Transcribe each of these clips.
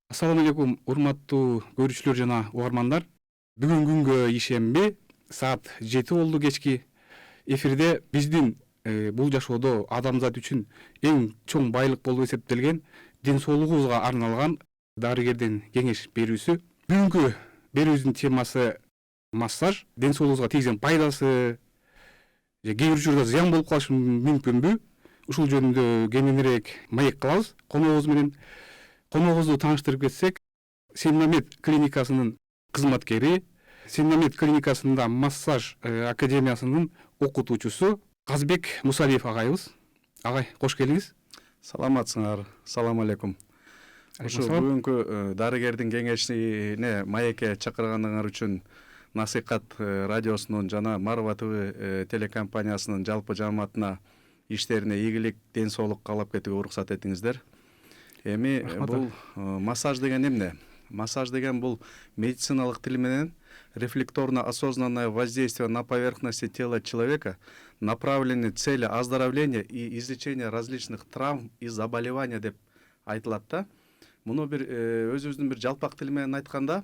Assalamu алейкум, урматтуу көрүүчүлөр жана угармандар. Бүгүн күнгө ишенби саат 7 болду кечки. Эфирде биздин бул жашоодо адамзат үчүн эң чоң байлык болуп эсептелген ден соолугубузга арналган дарыгердин кеңеш берүүсү. Бүгүнкү берүүбүздүн темасы массаж. Ден соолугубузга тийгизген пайдасы же кээ бир учурда зыян болуп калышы мүмкүнбү? Ушул жөнүндө кененирээк маек кылабыз коногубуз менен. Коногубузду тааныштырып кетсек, Сенмамет клиникасынын кызматкери, Сенмамет клиникасында массаж академиясынын окутуучусу Казбек Мусалиев агайыбыз. Агай, кош келиңиз. Саламатсыңар. Салам алейкум. Ушу бүгүнкү дарыгердин кеңешине маекке чакырганыңар үчүн Насыйкат радиосунун жана Марва ТВ телекомпаниясынын жалпы жамаатына иштерине ийгилик, ден соолук каалап кетүүгө уруксат этиңиздер. Эми бул массаж деген эмне? Массаж деген бул медициналык тил менен рефлекторно-осознанное воздействие на поверхности тела человека, направленные цели оздоровления и излечения различных травм и заболеваний деп айтылат да. Муну бир өзүбүздүн бир жалпак тил менен айтканда,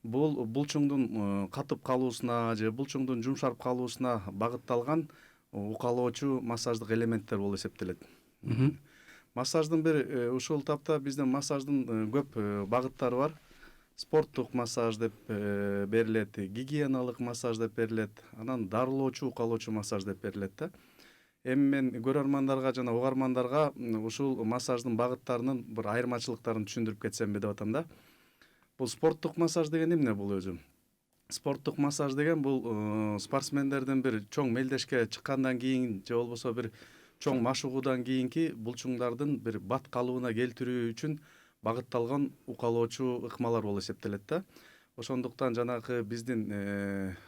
бул булчуңдун катып калуусуна же булчуңдун жумшарып калуусуна багытталган укалоочу массаждык элементтер болуп эсептелет. Массаждын бир ушул тапта биздин массаждын көп багыттары бар. Спорттук массаж деп берилет, гигиеналык массаж деп берилет, анан дарылоочу, укалоочу массаж деп берилет да. Эми мен көрөрмандарга жана угармандарга ушул массаждын багыттарынын бир айырмачылыктарын түшүндүрүп кетсемби деп атам да. Бул спорттук массаж деген эмне бул өзү? Спорттук массаж деген бул спортсмендердин бир чоң мелдешке чыккандан кийин же болбосо бир чоң машыгуудан кийинки булчуңдардын бир бат калыбына келтирүү үчүн багытталган укалоочу ыкмалар болуп эсептелет да. Ошондуктан жанагы биздин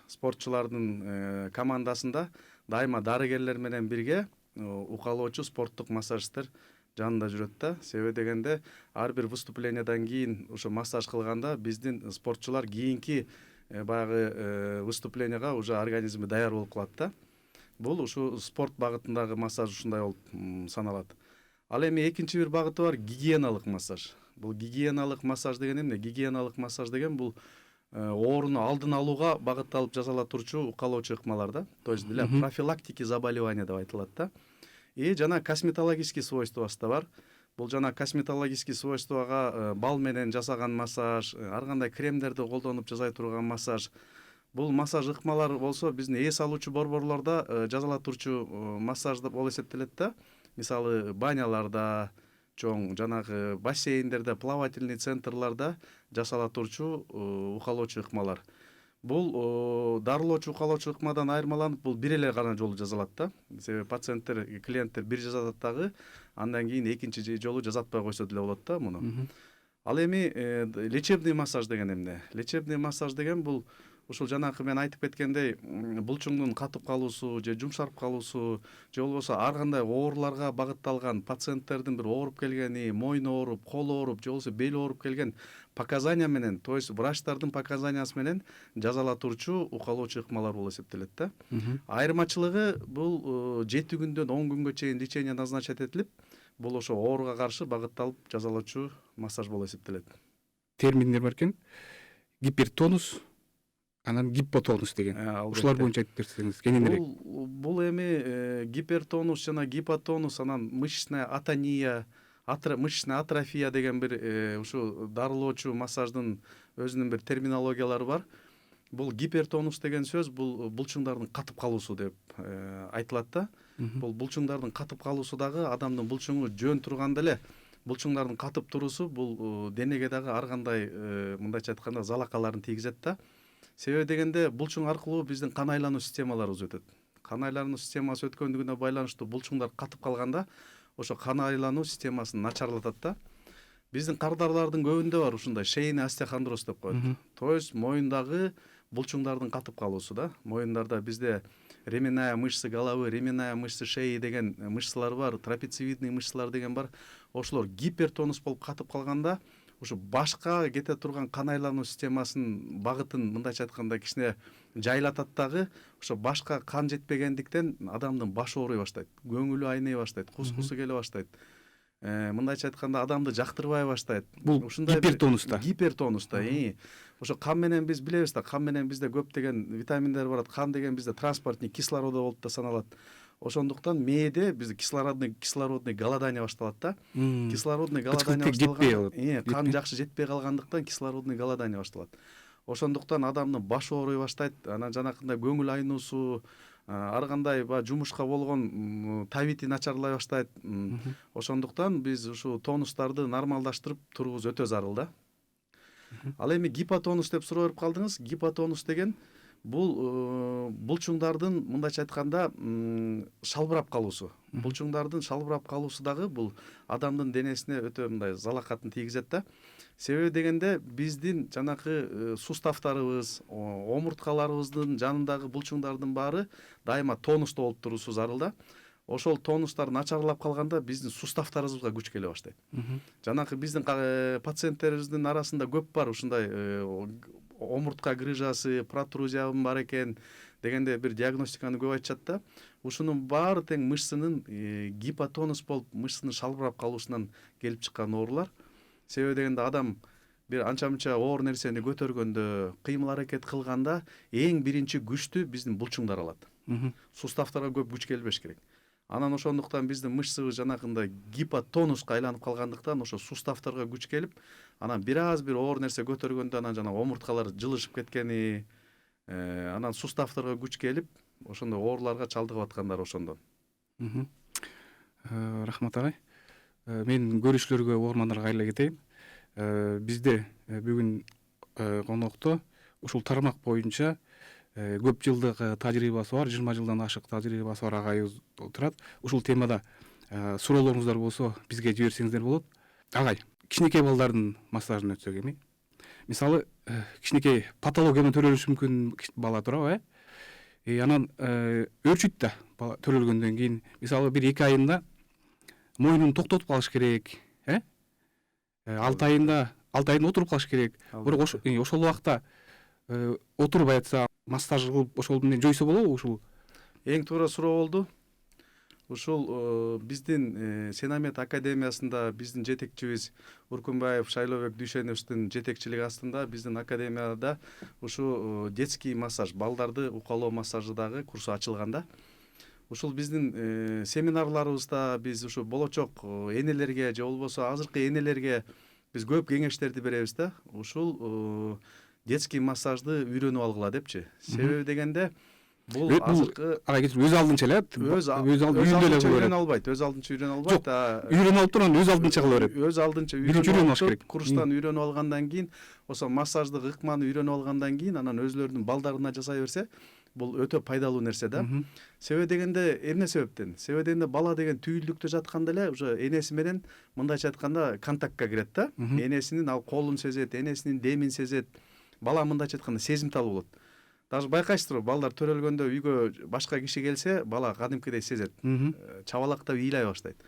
спортчулардын командасында дайыма дарыгерлер менен бирге укалоочу спорттук массажисттер жанында жүрөт да. Себеби дегенде ар бир выступлениядан кийин ошо массаж кылганда биздин спортчулар кийинки баягы выступленияга уже организми даяр болуп калат да. Бул ушу спорт багытындагы массаж ушундай болуп саналат. Ал эми экинчи бир багыты бар, гигиеналык массаж. Бул гигиеналык массаж деген эмне? Гигиеналык массаж деген бул ооруну алдын алууга багытталып жасала турчу укалоочу ыкмалар да. То есть для профилактики заболевания деп айтылат да. И жана косметологический свойствосы да бар. Бул жана косметологический свойствога бал менен жасаган массаж, ар кандай кремдерди колдонуп жасай турган массаж. Бул массаж ыкмалар болсо биздин эс алуучу борборлордо жасала турчу массаж болуп эсептелет да. Мисалы баняларда, чоң жанагы бассейндерде, плавательный центрларда жасала турчу укалоочу ыкмалар. Бул дарылоочу укалоочу ыкмадан айырмаланып, бул бир эле гана жолу жасалат да. Себеби пациенттер, клиенттер бир жасатат дагы, андан кийин экинчи жолу жасатпай койсо деле болот да муну. Ал эми лечебный массаж деген эмне? Лечебный массаж деген бул ушул жанакы мен айтып кеткендей булчуңдун катып калуусу же жумшарып калуусу же болбосо ар кандай ооруларга багытталган пациенттердин бир ооруп келгени, мойну ооруп, колу ооруп же болбосо бели ооруп келген показания менен, то есть врачтардын показаниясы менен жасала турчу укалоочу ыкмалар болуп эсептелет да. Айырмачылыгы бул 7 күндөн 10 күнгө чейин лечение назначать этилип, бул ошо ооруга каршы багытталып жасалуучу массаж болуп эсептелет. Терминдер бар экен. Гипертонус, анан гипотонус деген. Ушулар боюнча айтып берсеңиз кененирээк. Бул эми гипертонус жана гипотонус, анан мышечная атония, мышечная атрофия деген бир ушу дарылоочу массаждын өзүнүн бир терминологиялары бар. Бул гипертонус деген сөз бул булчуңдардын катып калуусу деп айтылат да. Бул булчуңдардын катып калуусу дагы адамдын булчуңу жөн турганда эле булчуңдардын катып туруусу бул денеге дагы ар кандай мындайча айтканда залакаларын тийгизет да. Себеби дегенде булчуң аркылуу биздин кан айлануу системаларыбыз өтөт. Кан айлануу системасы өткөндүгүнө байланыштуу булчуңдар катып калганда ошо кан айлануу системасын начарлатат да. Биздин кардарлардын көбүндө бар ушундай шейный остеохондроз деп коет. То есть моюндагы булчуңдардын катып калуусу да. Моюндарда бизде ременная мышца головы, ременная мышца шеи деген мышцалар бар, трапециевидный мышцалар деген бар. Ошолор гипертонус болуп катып калганда ушу башка кете турган кан айлануу системасынын багытын мындайча айтканда кичине жайлатат дагы, ошо башка кан жетпегендиктен адамдын башы ооруй баштайт, көңүлү айней баштайт, кускусу келе баштайт. мындайча айтканда адамды жактырбай баштайт. Бул гипертонуста. Гипертонуста. Ошо кан менен биз билебиз да, кан менен бизде көптөгөн витаминдер барат. Кан деген бизде транспортник кислорода болуп да саналат. Ошондуктан мээде бизде кислородный голодание башталат да. Кислородный голодание башталган. Кан жакшы жетпей калгандыктан кислородный голодание башталат. Ошондуктан адамдын башы ооруй баштайт, анан жанакындай көңүл айнуусу, ар кандай баягы жумушка болгон табити начарлай баштайт. Ошондуктан биз ушул тонустарды нормалдаштырып туруубуз өтө зарыл да. Ал эми гипотонус деп суроо берип калдыңыз. Гипотонус деген бул булчуңдардын мындайча айтканда шалбырап калуусу. Булчуңдардын шалбырап калуусу дагы бул адамдын денесине өтө мындай залакатын тийгизет да. Себеби дегенде биздин жанакы суставтарыбыз, омурткаларыбыздын жанындагы булчуңдардын баары дайыма тонуста болуп туруусу зарыл да. Ошол тонустар начарлап калганда биздин суставтарыбызга күч келе баштайт. Жанакы биздин пациенттерибиздин арасында көп бар ушундай омуртка грыжасы, протрузиябы бар экен дегенде бир диагностиканы көп айтышат да. Ушунун баары тең мышцынын гипотонус болуп, мышцынын шалбырап калуусунан келип чыккан оорулар. Себеби дегенде адам бир анча-мынча оор нерсени көтөргөндө, кыймыл аракет кылганда эң биринчи күчтү биздин булчуңдар алат. Суставтарга көп күч келбеш керек. Анан ошондуктан биздин мышцыбыз жанакындай гипотонуска айланып калгандыктан ошо суставтарга күч келип, анан бир оор нерсе көтөргөндө анан жана омурткалар жылышып кеткени, анан суставтарга күч келип, ошондой ооруларга чалдыгып аткандар ошондон. Рахмат агай. Мен көрүүчүлөргө, угармандарга кайра кетейин. Бизде бүгүн конокто ушул тармак боюнча көп жылдык тажрыйбасы бар, 20 жылдан ашык тажрыйбасы бар агайыбыз отурат. Ушул темада суроолоруңуздар болсо бизге жиберсеңиздер болот. Агай, кичинекей балдардын массажын өтсөк эми. Мисалы, кичинекей патология менен төрөлүшү мүмкүн бала турабы, анан өөрчүйт да бала төрөлгөндөн кийин. Мисалы, 1-2 айында мойнун токтотуп калыш керек, 6 айында отуруп калыш керек. Бирок ошол убакта отурбай атса, массаж кылып ошол менен жойсо болобу ушул? Эң туура суроо болду. Ушул биздин Сенамет академиясында биздин жетекчибиз Уркунбаев Шайлообек Дүйшеновичтин жетекчилиги астында биздин академияда ушу детский массаж, балдарды укалоо массажы дагы курсу ачылган да. Ушул биздин семинарларыбызда биз ушу болочок энелерге же болбосо азыркы энелерге биз көп кеңештерди беребиз да. Ушул детский массажды үйрөнүп алгыла депчи. Себеби дегенде бул азыркы өз алдынча эле, өз алдынча үйрөнө албайт. Өз алдынча үйрөнө албайт. Үйрөнүп алып турган өз алдынча кыла берет. Өз алдынча үйрөнүп алыш керек. Курстан үйрөнүп алгандан кийин, ошо массаждык ыкманы үйрөнүп алгандан кийин, анан өзлөрүнүн балдарына жасай берсе, бул өтө пайдалуу нерсе да. Себеби дегенде эмне себептен? Себеби дегенде бала деген түйүлдүктө жатканда эле уже энеси менен мындайча айтканда контактка кирет да. Энесинин ал колун сезет, энесинин демин сезет. Бала мындайча айтканда сезимтал болот. Даже байкайсыздарбы, балдар төрөлгөндө үйгө башка киши келсе, бала кадимкидей сезет. Чабалактап ыйлай баштайт.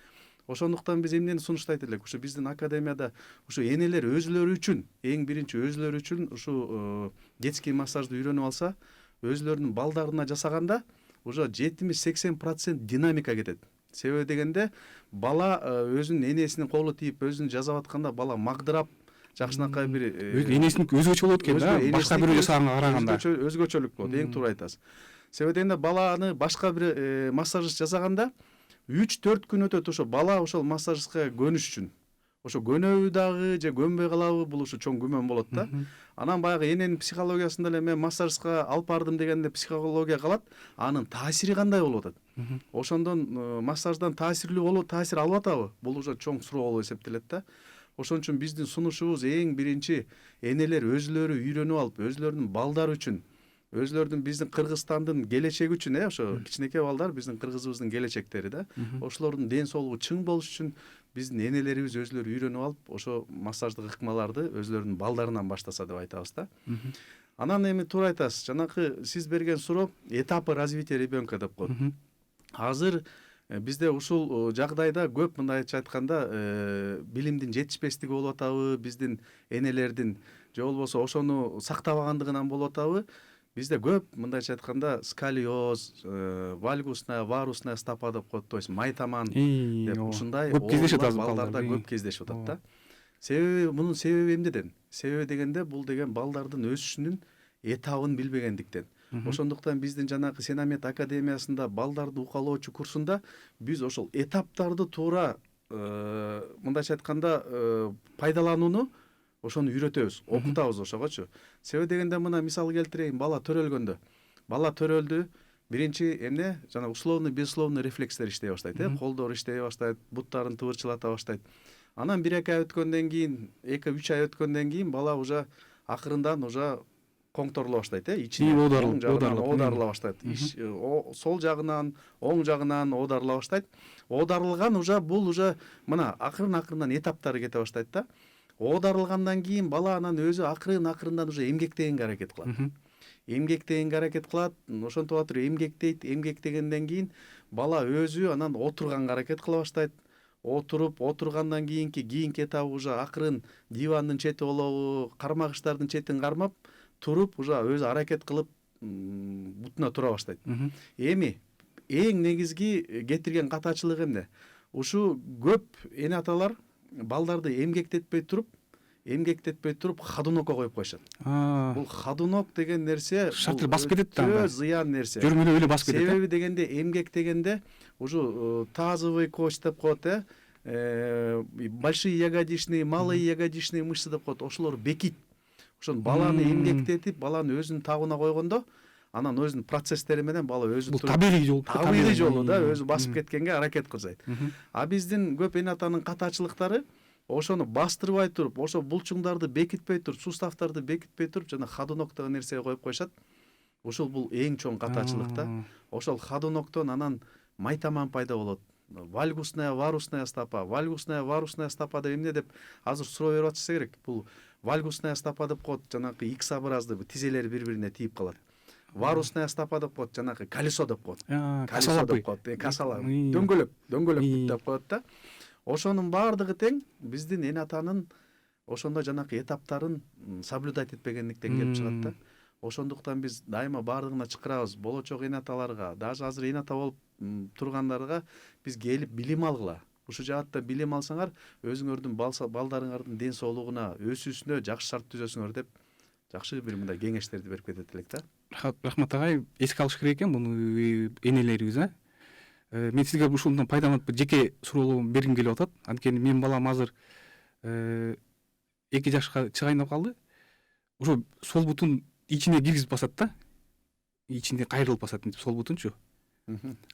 Ошондуктан биз эмнени сунуштайт элек? Ушу биздин академияда ушу энелер өзлөрү үчүн, эң биринчи өзлөрү үчүн ушу детский массажды үйрөнүп алса, өзлөрүнүн балдарына жасаганда уже 70-80% динамика кетет. Себеби дегенде бала өзүнүн энесинин колу тийип, өзүн жасап атканда бала магдырап, жакшынакай бир энесинин өзгөчө болот экен да, башка бирөө жасаганга караганда. Өзгөчөлүк болот, эң туура айтасыз. Себеби дегенде баланы башка бир массажист жасаганда 3-4 күн өтөт, ошо бала ошол массажистке көнүш үчүн. Ошо көнөбү дагы же көнбөй калабы, бул ушу чоң күмөн болот да. Анан баягы эненин психологиясында эле мен массажистка алып бардым дегенде психология калат, анын таасири кандай болуп атат? Ошондон массаждан таасир алып атабы? Бул уже чоң суроо болуп эсептелет да. Ошон үчүн биздин сунушубуз эң биринчи энелер өзлөрү үйрөнүп алып, өзлөрүнүн балдары үчүн, өзлөрүнүн биздин Кыргызстандын келечеги үчүн, ошо кичинекей балдар биздин кыргызыбыздын келечектери да. Ошолордун ден соолугу чың болуш үчүн биздин энелерибиз өзлөрү үйрөнүп алып, ошо массаждык ыкмаларды өзлөрүнүн балдарынан баштаса деп айтабыз да. Анан эми туура айтасыз, жанакы сиз берген суроо этапы развития ребенка деп коет. Азыр бизде ушул жагдайда көп мындайча айтканда билимдин жетишпестиги болуп атабы, биздин энелердин же болбосо ошону сактабагандыгынан болуп атабы, бизде көп мындайча айтканда сколиоз, вальгусная, варусная стопа деп коет, то есть майтаман деп ушундай көп кездешет оорулар азыр балдарда көп кездешип атат да. Себеби мунун себеби эмнеден? Себеби дегенде бул деген балдардын өсүшүнүн этабын билбегендиктен. Ошондуктан биздин жанагы Сенамет академиясында балдарды укалоочу курсунда биз ошол этаптарды туура мындайча айтканда пайдаланууну ошону үйрөтөбүз, окутабыз ошогочу. Себеби дегенде мына мисал келтирейин, бала төрөлгөндө. Бала төрөлдү, биринчи эмне? Жана условный, безусловный рефлекстер иштей баштайт, колдор иштей баштайт, буттарын тыбырчылата баштайт. Анан 1-2 ай өткөндөн кийин, 2-3 ай өткөндөн кийин бала уже акырындан уже коңторула баштайт, ичине оодарыла баштайт. Сол жагынан, оң жагынан оодарыла баштайт. Оодарылган уже бул уже мына акырын-акырындан этаптары кете баштайт да. Оодарылгандан кийин бала анан өзү акырын-акырындан уже эмгектегенге аракет кылат. Эмгектегенге аракет кылат, ошентип атыр, эмгектейт, эмгектегенден кийин бала өзү анан отурганга аракет кыла баштайт. Отургандан кийинки этабы уже акырын дивандын чети болобу, кармагычтардын четин кармап, туруп уже өзү аракет кылып бутуна тура баштайт. Эми эң негизги кетирген катачылык эмне? Ушу көп эне аталар балдарды эмгектетпей туруп ходунокко коюп коюшат. Бул ходунок деген нерсе шартыр басып кетет да. Өтө зыян нерсе. Жөрмөлөп эле басып кетет. Себеби дегенде эмгектегенде уже тазовый кость деп коет, большие ягодичные, малые ягодичные мышцы деп коет. Ошолор бекит. Ошон баланы эмгектетип, баланы өзүнүн табына койгондо, анан өзүнүн процесстери менен бала өзү бул табигый жолу да өзү басып кеткенге аракет кылат. А биздин көп эне атанын катачылыктары ошону бастырбай туруп, ошо булчуңдарды бекитпей туруп, суставтарды бекитпей туруп, жана ходунок деген нерсеге коюп коюшат. Ошол бул эң чоң катачылык да. Ошол ходуноктон анан майтаман пайда болот. Вальгусная, варусная стопа. Вальгусная, варусная стопа деп эмне деп азыр суроо берип атышса керек. Бул вальгусная стопа деп коет, жанагы X образды тизелери бири-бирине тийип калат. Варусная стопа деп коет, жанагы колесо деп коет. Колесо деп коет, касала, дөңгөлөк деп коет да. Ошонун баардыгы тең биздин эне атанын ошондой жанакы этаптарын соблюдать этпегендиктен келип чыгат да. Ошондуктан биз дайыма баардыгына чакырабыз, болочок эне аталарга, даже азыр эне ата болуп тургандарга биз келип билим алгыла. Ушу жаатта билим алсаңар, өзүңөрдүн балдарыңардын ден соолугуна, өсүүсүнө жакшы шарт түзөсүңөр деп жакшы бир мындай кеңештерди берип кетет элек да. Рахмат агай, эске алыш керек экен муну энелерибиз, Мен сизге ушундан пайдаланып жеке суроолорумду бергим келип атат. Анткени менин балам азыр 2 жашка чыгайындап калды. Ошо сол бутун ичине киргизип басат да. Ичинде кайрылып басат сол бутунчу.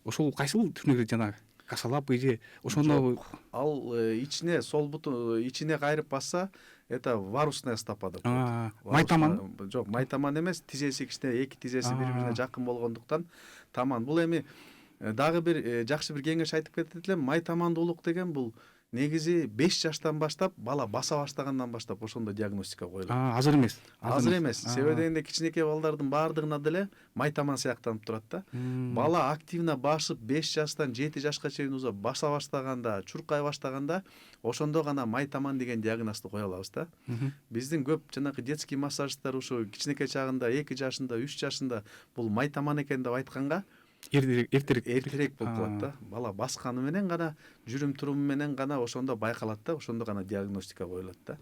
Ошол кайсыл түрүнө жанагы касалап же ошондо ал ичине сол бутун ичине кайрып басса, это варусная стопа деп коет. Майтаман? Жок, майтаман эмес, тизеси кичине, 2 тизеси бири-бирине жакын болгондуктан таман. Бул эми дагы бир жакшы бир кеңеш айтып кетет элем. Майтамандуулук деген бул негизи 5 жаштан баштап, бала баса баштагандан баштап ошондо диагностика коюлат. Азыр эмес. Азыр эмес. Себеби дегенде кичинекей балдардын баардыгына деле майтаман сыяктанып турат да. Бала активно басып 5 жаштан 7 жашка чейин уже баса баштаганда, чуркай баштаганда, ошондо гана майтаман деген диагнозду кое алабыз да. Биздин көп жанагы детский массажисттер ушу кичинекей чагында 2 жашында, 3 жашында бул майтаман экен деп айтканга эртерээк болуп калат да. Бала басканы менен гана, жүрүм туруму менен гана ошондо байкалат да, ошондо гана диагностика коюлат да.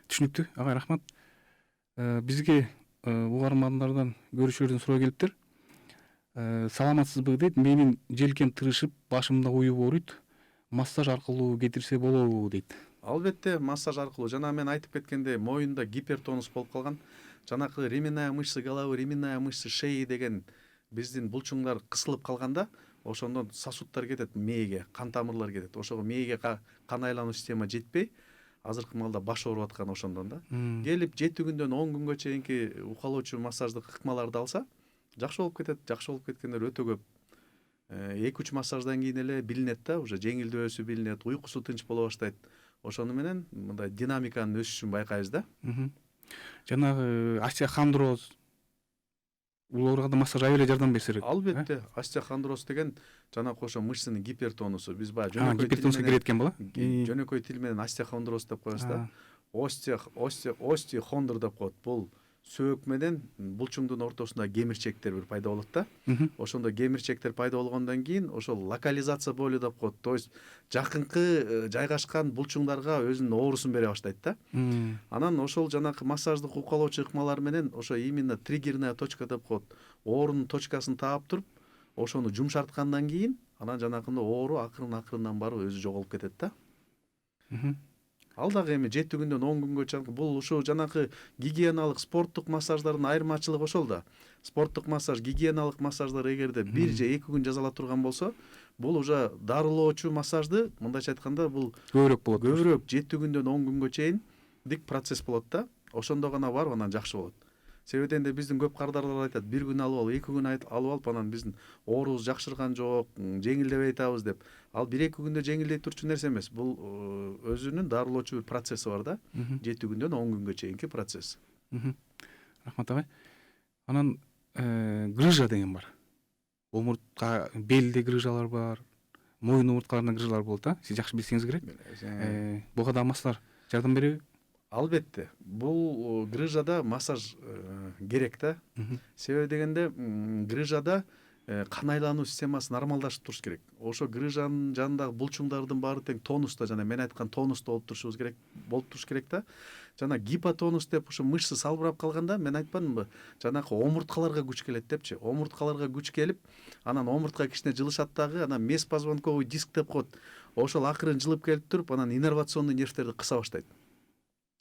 Түшүнүктүү. Агай рахмат. Бизге угармандардан, көрүүчүлөрдөн суроо келиптир. Саламатсызбы дейт. Менин желкем тырышып, башымда уюп ооруйт. Массаж аркылуу кетирсе болобу дейт. Албетте, массаж аркылуу. Жана мен айтып кеткендей, моюнда гипертонус болуп калган. Жанакы ременная мышца головы, ременная мышца шеи деген биздин булчуңдар кысылып калганда, ошондон сосудтар кетет мээге, кан тамырлар кетет. Ошого мээге кан айлануу система жетпей, азыркы маалда баш ооруп аткан ошондон да. Келип 7 күндөн 10 күнгө чейинки укалоочу массаждык ыкмаларды алса, жакшы болуп кетет. Жакшы болуп кеткендер өтө көп. 2-3 массаждан кийин эле билинет да, уже жеңилдөөсү билинет, уйкусу тынч боло баштайт. Ошону менен мындай динамиканын өсүшүн байкайбыз да. Жанагы остеохондроз уларга да массаж аябай эле жардам берсе керек. Албетте, остеохондроз деген жанагы ошо мышцанын гипертонусу. Биз баягы гипертонусга кирет экен бала. Жөнөкөй тил менен остеохондроз деп коебуз да. Остеохондр деп коет. Бул сөөк менен булчуңдун ортосунда кемирчектер бир пайда болот да. Ошондо кемирчектер пайда болгондон кийин ошол локализация болуу деп коет. То есть жакынкы жайгашкан булчуңдарга өзүнүн оорусун бере баштайт да. Анан ошол жанакы массаждык укалоочу ыкмалар менен ошо именно триггерная точка деп коет. Оорунун точкасын таап туруп, ошону жумшарткандан кийин анан жанакындай оору акырын барып өзү жоголуп кетет да. Ал дагы эми 7 күндөн 10 күнгө чейин бул ушул жанакы гигиеналык спорттук массаждардын айырмачылыгы ошол да. Спорттук массаж, гигиеналык массаждар эгерде 1 же 2 күн жасала турган болсо, бул уже дарылоочу массажды мындайча айтканда бул көбүрөөк болот. көбүрөөк 7 күндөн 10 күнгө чейин дик процесс болот да. Ошондо гана барып анан жакшы болот. Себеби дегенде биздин көп кардарлар айтат, 1 күн алып алып, 2 күн алып алып анан биздин оорубуз жакшырган жок, жеңилдебей атабыз деп. Ал 1-2 күндө жеңилдей турчу нерсе эмес. Бул өзүнүн дарылоочу бир процесси бар да. 7 күндөн 10 күнгө чейинки процесс. Рахмат агай. Анан грыжа деген бар. Омуртка, белде грыжалар бар, моюн омурткаларында грыжалар болот да. Сиз жакшы билсеңиз керек. Буга да массаж жардам береби? Албетте. Бул грыжада массаж керек да. Себеби дегенде грыжада кан айлануу системасы нормалдашып туруш керек. Ошо грыжанын жанындагы булчуңдардын баары тең тонуста, жана мен айткан тонуста болуп туруш керек да. Жана гипотонус деп ошо мышцы салбырап калганда, мен айтпадымбы, жанакы омурткаларга күч келет депчи. Омурткаларга күч келип, анан омуртка кичине жылышат дагы, анан межпозвонковый диск деп коет. Ошол акырын жылып келип туруп, анан иннервационный нервтерди кыса баштайт.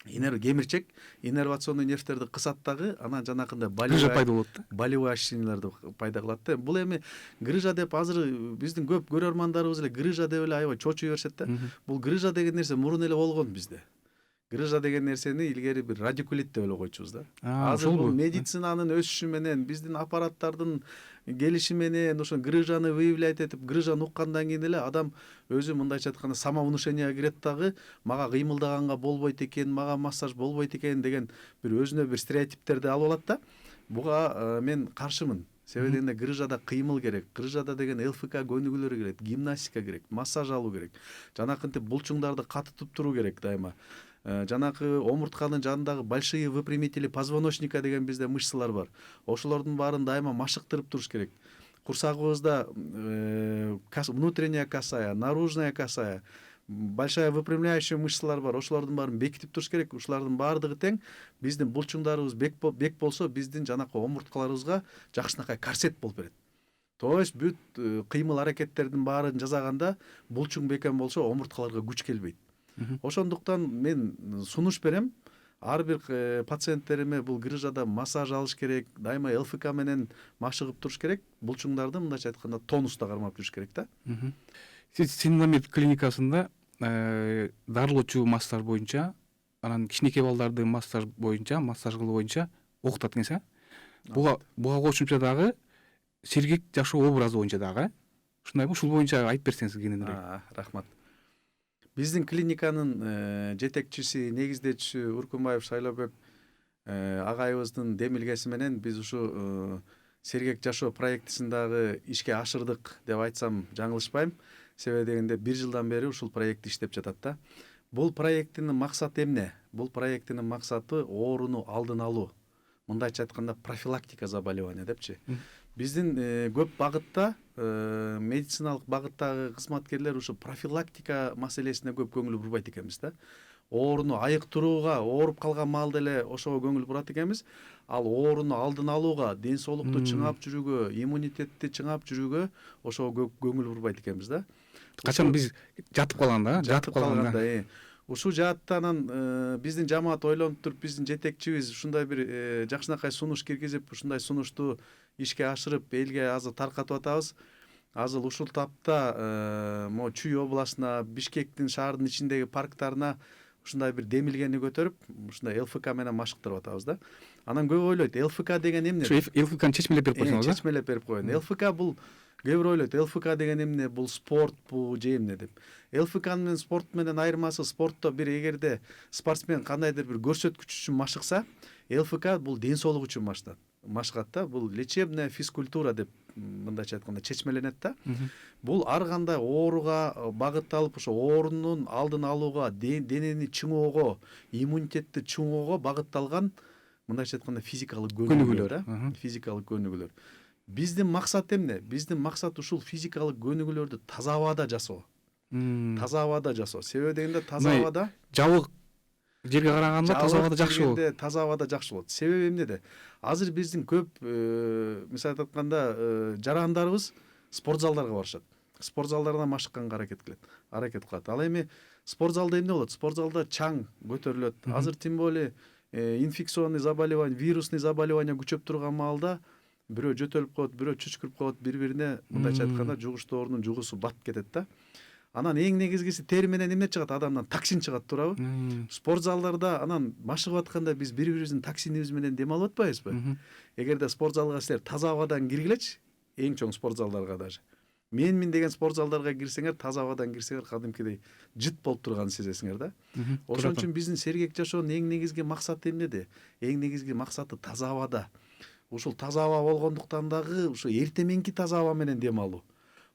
Кемирчек иннервационный нервтерди кысат дагы, анан жанакындай Грыжа пайда болот да. болевой ощущенияларды пайда кылат да. Бул эми грыжа деп азыр биздин көп көрөрмандарыбыз эле грыжа деп эле аябай чочуй беришет да. Бул грыжа деген нерсе мурун эле болгон бизде. Грыжа деген нерсени илгери бир радикулит деп эле койчубуз да. Азыр бул медицинанын өсүшү менен, биздин аппараттардын келиши менен ошо грыжаны выявлять этип, грыжаны уккандан кийин эле адам өзү мындайча айтканда самовнушенияга кирет дагы, мага кыймылдаганга болбойт экен, мага массаж болбойт экен деген бир өзүнө бир стереотиптерди алып алат да. Буга мен каршымын. Себеби дегенде грыжада кыймыл керек. Грыжада деген ЛФК көнүгүүлөрү керек, гимнастика керек, массаж алуу керек. Жанакынтип булчуңдарды катытып туруу керек дайыма. Жанакы омуртканын жанындагы большие выпрямители позвоночника деген бизде мышцалар бар. Ошолордун баарын дайыма машыктырып туруш керек. Курсагыбызда внутренняя косая, наружная косая, большая выпрямляющая мышцалар бар. Ошолордун баарын бекитип туруш керек. Ушулардын баардыгы тең биздин булчуңдарыбыз бек болсо, биздин жанакы омурткаларыбызга жакшынакай корсет болуп берет. То есть бүт кыймыл аракеттердин баарын жасаганда булчуң бекем болсо, омурткаларга күч келбейт. Ошондуктан мен сунуш берем. Ар бир пациенттериме бул грыжада массаж алыш керек, дайыма ЛФК менен машыгып туруш керек. Булчуңдарды мындайча айтканда тонуста кармап жүрүш керек да. Сиз Синламед клиникасында дарылоочу массаж боюнча, анан кичинекей балдарды массаж кылуу боюнча окутат экенсиз. Буга кошумча дагы сергек жашоо образы боюнча дагы. Ушундайбы? Ушул боюнча айтып берсеңиз кененирээк. Рахмат. Биздин клиниканын жетекчиси, негиздечиси Уркунбаев Шайлообек агайыбыздын демилгеси менен биз ушу сергек жашоо проектисин дагы ишке ашырдык деп айтсам жаңылышпайм. Себеби дегенде 1 жылдан бери ушул проект иштеп жатат да. Бул проекттин максаты эмне? Бул проекттин максаты ооруну алдын алуу. Мындайча айтканда профилактика заболевания депчи. Биздин көп багытта медициналык багыттагы кызматкерлер ушу профилактика маселесине көп көңүл бурбайт экенбиз да. Ооруну айыктырууга, ооруп калган маалда эле ошого көңүл бурат экенбиз. Ал ооруну алдын алууга, ден соолукту чыңап жүрүүгө, иммунитетти чыңап жүрүүгө ошого көңүл бурбайт экенбиз да. Качан биз жатып калганда, Ушул жаатта анан биздин жамаат ойлонуп туруп, биздин жетекчибиз ушундай бир жакшынакай сунуш киргизип, ушундай сунушту ишке ашырып, элге азыр таркатып атабыз. Азыр ушул тапта Чүй областына, Бишкектин шаардын ичиндеги парктарына ушундай бир демилгени көтөрүп, ушундай ЛФК менен машыктырып атабыз да. Анан көп ойлойт, ЛФК деген эмне? ЛФКны чечмелеп берип койсоңуз. Чечмелеп берип коеюн. ЛФК бул кээ бир ойлойт, ЛФК деген эмне? Бул спорт, бул же эмне деп. ЛФК менен спорт менен айырмасы, спортто бир эгерде спортсмен кандайдыр бир көрсөткүч үчүн машыкса, ЛФК бул ден соолук үчүн машыгат да. Бул лечебная физкультура деп мындайча айтканда чечмеленет да. Бул ар кандай ооруга багытталып, ошо оорунун алдын алууга, денени чыңоого, иммунитетти чыңоого багытталган мындайча айтканда физикалык Көнүгүүлөр. да, физикалык көнүгүүлөр. Биздин максат эмне? Биздин максат ушул физикалык көнүгүүлөрдү таза абада жасоо. Таза абада жасоо. Себеби дегенде таза Мындай абада жабык жерге караганда таза абада жакшы болот. Таза абада жакшы болот. Себеби эмнеде? Азыр биздин көп мисалы айтканда жарандарыбыз спорт залдарга барышат. Спорт залдарына машыкканга аракет кылат. Ал эми спорт залда эмне болот? Спорт залда чаң көтөрүлөт. Азыр тем более инфекционный заболевание, вирусный заболевание күчөп турган маалда бирөө жөтөлүп коет, бирөө чүчкүрүп коет, бири-бирине мындайча айтканда жугуштоорунун жугусу батып кетет да. Анан эң негизгиси тери менен эмне чыгат? Адамдан токсин чыгат, туурабы? Спорт залдарда анан машыгып атканда биз бири-бирибиздин токсинибиз менен дем алып атпайбызбы? Эгерде спорт залга силер таза абадан киргилечи, эң чоң спорт залдарга даже. Менмин деген спорт залдарга кирсеңер, таза абадан кирсеңер, кадимкидей жыт болуп турганын сезесиңер да. Ошон үчүн биздин сергек жашоонун эң негизги максаты эмнеде? Эң негизги максаты таза абада. Ушул таза аба болгондуктан дагы ушу эрте мененки таза аба менен дем алуу.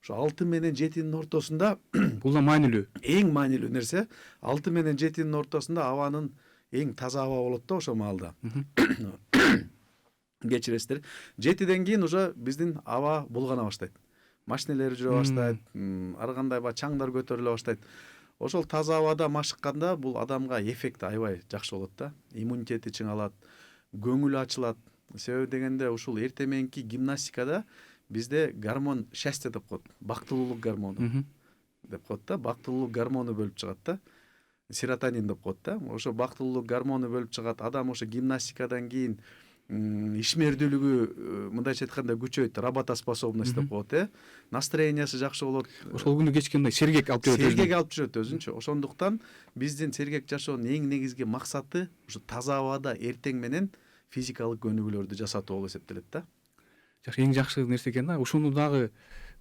Ушу 6 менен 7-нин ортосунда Бул да маанилүү. эң маанилүү нерсе 6 менен 7-нин ортосунда абанын эң таза аба болот да ошол маалда. Кечиресиздер. 7ден кийин уже биздин аба булгана баштайт. Машинелер жүрө баштайт, ар кандай чаңдар көтөрүлө баштайт. Ошол таза абада машыкканда бул адамга эффекти аябай жакшы болот да. Иммунитети чыңалат, көңүлү ачылат. Себеби дегенде ушул эрте мененки гимнастикада бизде гормон счастье деп коет, бактылуулук гормону деп коет да, бактылуулук гормону бөлүп чыгат да, серотонин деп коет да. Ошо бактылуулук гормону бөлүп чыгат. Адам ошо гимнастикадан кийин ишмердүүлүгү мындайча айтканда күчөйт, работоспособность деп коет, настроениясы жакшы болот. Ошол күнү кечке мындай сергек алып жүрөт. Сергек алып жүрөт өзүнчө. Ошондуктан биздин сергек жашоонун эң негизги максаты ушу таза абада эртең менен физикалык көнүгүүлөрдү жасатуу болуп эсептелет да. Жакшы, эң жакшы нерсе экен да. Ушуну дагы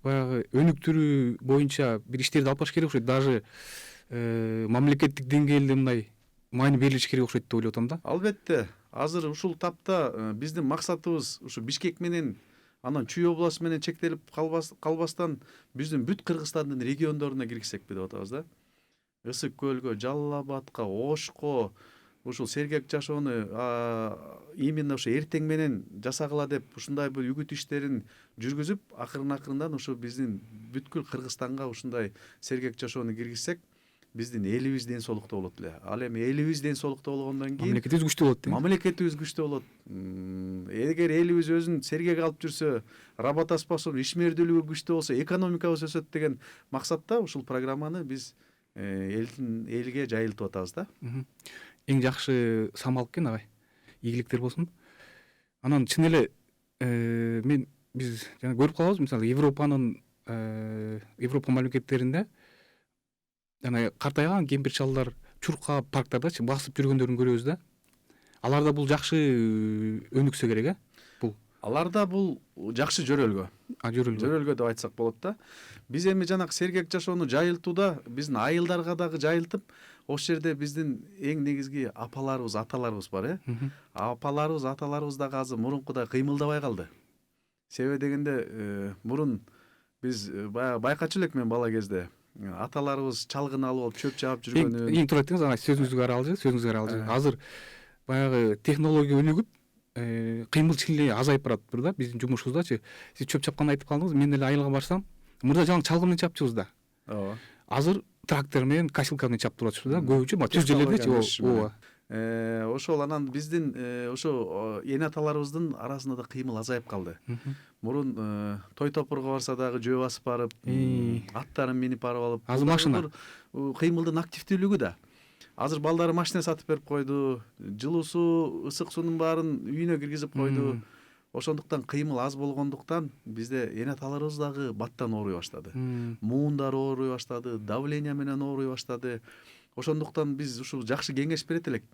баягы өнүктүрүү боюнча бир иштерди алып барыш керек окшойт. Даже мамлекеттик деңгээлде мындай маани берилиш керек окшойт деп ойлоп атам да. Албетте. Азыр ушул тапта биздин максатыбыз ушу Бишкек менен анан Чүй областы менен чектелип калбастан биздин бүт Кыргызстандын региондоруна киргизсекпи деп атабыз да. Ысык көлгө, Жалал Абадка, Ошко ушул сергек жашоону именно ушу эртең менен жасагыла деп ушундай бир үгүт иштерин жүргүзүп, акырын-акырындан ушу биздин бүткүл Кыргызстанга ушундай сергек жашоону киргизсек, биздин элибиз ден соолукта болот эле. Ал эми элибиз ден соолукта болгондон кийин Мамлекетибиз күчтүү болот. Мамлекетибиз күчтүү болот. Эгер элибиз өзүн сергек алып жүрсө, работоспособный, ишмердүүлүгү күчтүү болсо, экономикабыз өсөт деген максатта ушул программаны биз элге жайылтып атабыз да. Эң жакшы самал экен агай. Ийгиликтер болсун. Анан чын эле биз жана көрүп калабыз, мисалы Европа мамлекеттеринде жана картайган кемпир чалдар чуркап парктардачы басып жүргөндөрүн көрөбүз да. Аларда бул жакшы өнүксө керек, бул. Аларда бул жакшы жөрөлгө. Жөрөлгө деп айтсак болот да. Биз эми жанагы сергек жашоону жайылтууда биздин айылдарга дагы жайылтып, ошол жерде биздин эң негизги апаларыбыз, аталарыбыз бар, Апаларыбыз, аталарыбыз дагы азыр мурункудай кыймылдабай калды. Себеби дегенде мурун биз байкачу элек мен бала кезде аталарыбыз чалгын алып алып чөп чаап жүргөнүн. Эң туура айттыңыз, ана сөзүңүзгө аралжы. Азыр баягы технология өнүгүп, кыймылчылык азайып баратыр да биздин жумушубуздачы. Сиз чөп чапканды айтып калдыңыз, мен эле айылга барсам, мурда жалаң чалгы менен чапчыбыз да. Ооба. Азыр трактор менен, косилка менен чаптырып атышпыз да, көбүнчө түз жерлердечи. Ооба. Ошол анан биздин ошо эне аталарыбыздын арасында да кыймыл азайып калды. Мурун той топурга барса дагы жөө басып барып, аттарын минип барып алып, азыр машина. Кыймылдын активдүүлүгү да. Азыр балдары машина сатып берип койду, жылуу суу, ысык суунун баарын үйүнө киргизип койду. Ошондуктан кыймыл аз болгондуктан бизде эне аталарыбыз дагы баттан ооруй баштады. Муундар ооруй баштады, давление менен ооруй баштады. Ошондуктан биз ушул жакшы кеңеш берет элек.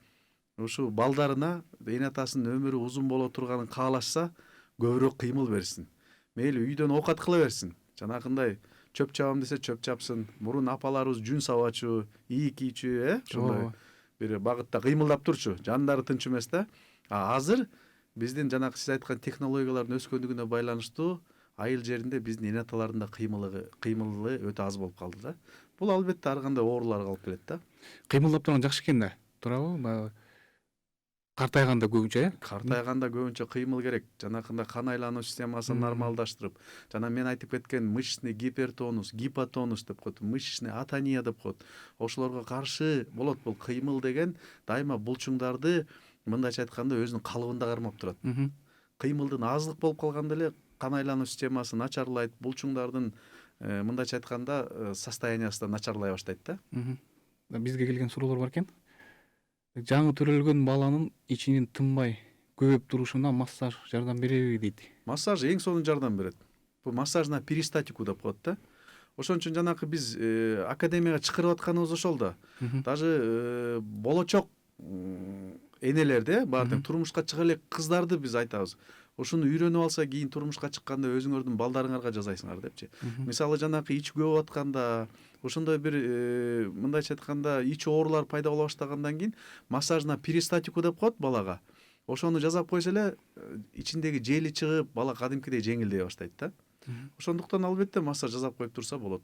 Ушу балдарына эне атасынын өмүрү узун боло турганын каалашса, көбүрөөк кыймыл берсин. Мейли үйдөн оокат кыла берсин. Жанагындай чөп чабам десе чөп чапсын. Мурун апаларыбыз жүн сабачу, ии кийчү, ошондой бир багытта кыймылдап турчу, жандары тынч эмес да. Азыр биздин жанагы сиз айткан технологиялардын өскөндүгүнө байланыштуу айыл жеринде биздин эне аталардын да кыймылы өтө аз болуп калды да. Бул албетте ар кандай ооруларга алып келет да. Кыймылдап турган жакшы экен да, туурабы? картайганда көбүнчө картайганда көбүнчө кыймыл керек, жанакындай кан айлануу системасын нормалдаштырып, жана мен айтып кеткен мышечный гипертонус, гипотонус деп коет, мышечный атония деп коет, ошолорго каршы болот. Бул кыймыл деген дайыма булчуңдарды мындайча айтканда өзүнүн калыбында кармап турат. Кыймылдын аздык болуп калганда эле кан айлануу системасы начарлайт, булчуңдардын мындайча айтканда состояниясы да начарлай баштайт да. Бизге келген суроолор бар экен. Жаңы төрөлгөн баланын ичинин тынбай көбөйүп турушуна массаж жардам береби дейт. Массаж эң сонун жардам берет. Бул массажна перистатику деп коет да. Ошон үчүн жанакы биз академияга чакырып атканыбыз ошол да. Даже болочок энелерди, баары тең турмушка чыга элек кыздарды биз айтабыз. Ушуну үйрөнүп алса, кийин турмушка чыкканда өзүңөрдүн балдарыңарга жасайсыңар депчи. Мисалы жанакы ич көбөп атканда, ошондой бир мындайча айтканда ич оорулар пайда боло баштагандан кийин массажна перистатику деп коет балага. Ошону жасап койсо эле ичиндеги жели чыгып, бала кадимкидей жеңилдей баштайт да. Ошондуктан албетте массаж жасап коюп турса болот.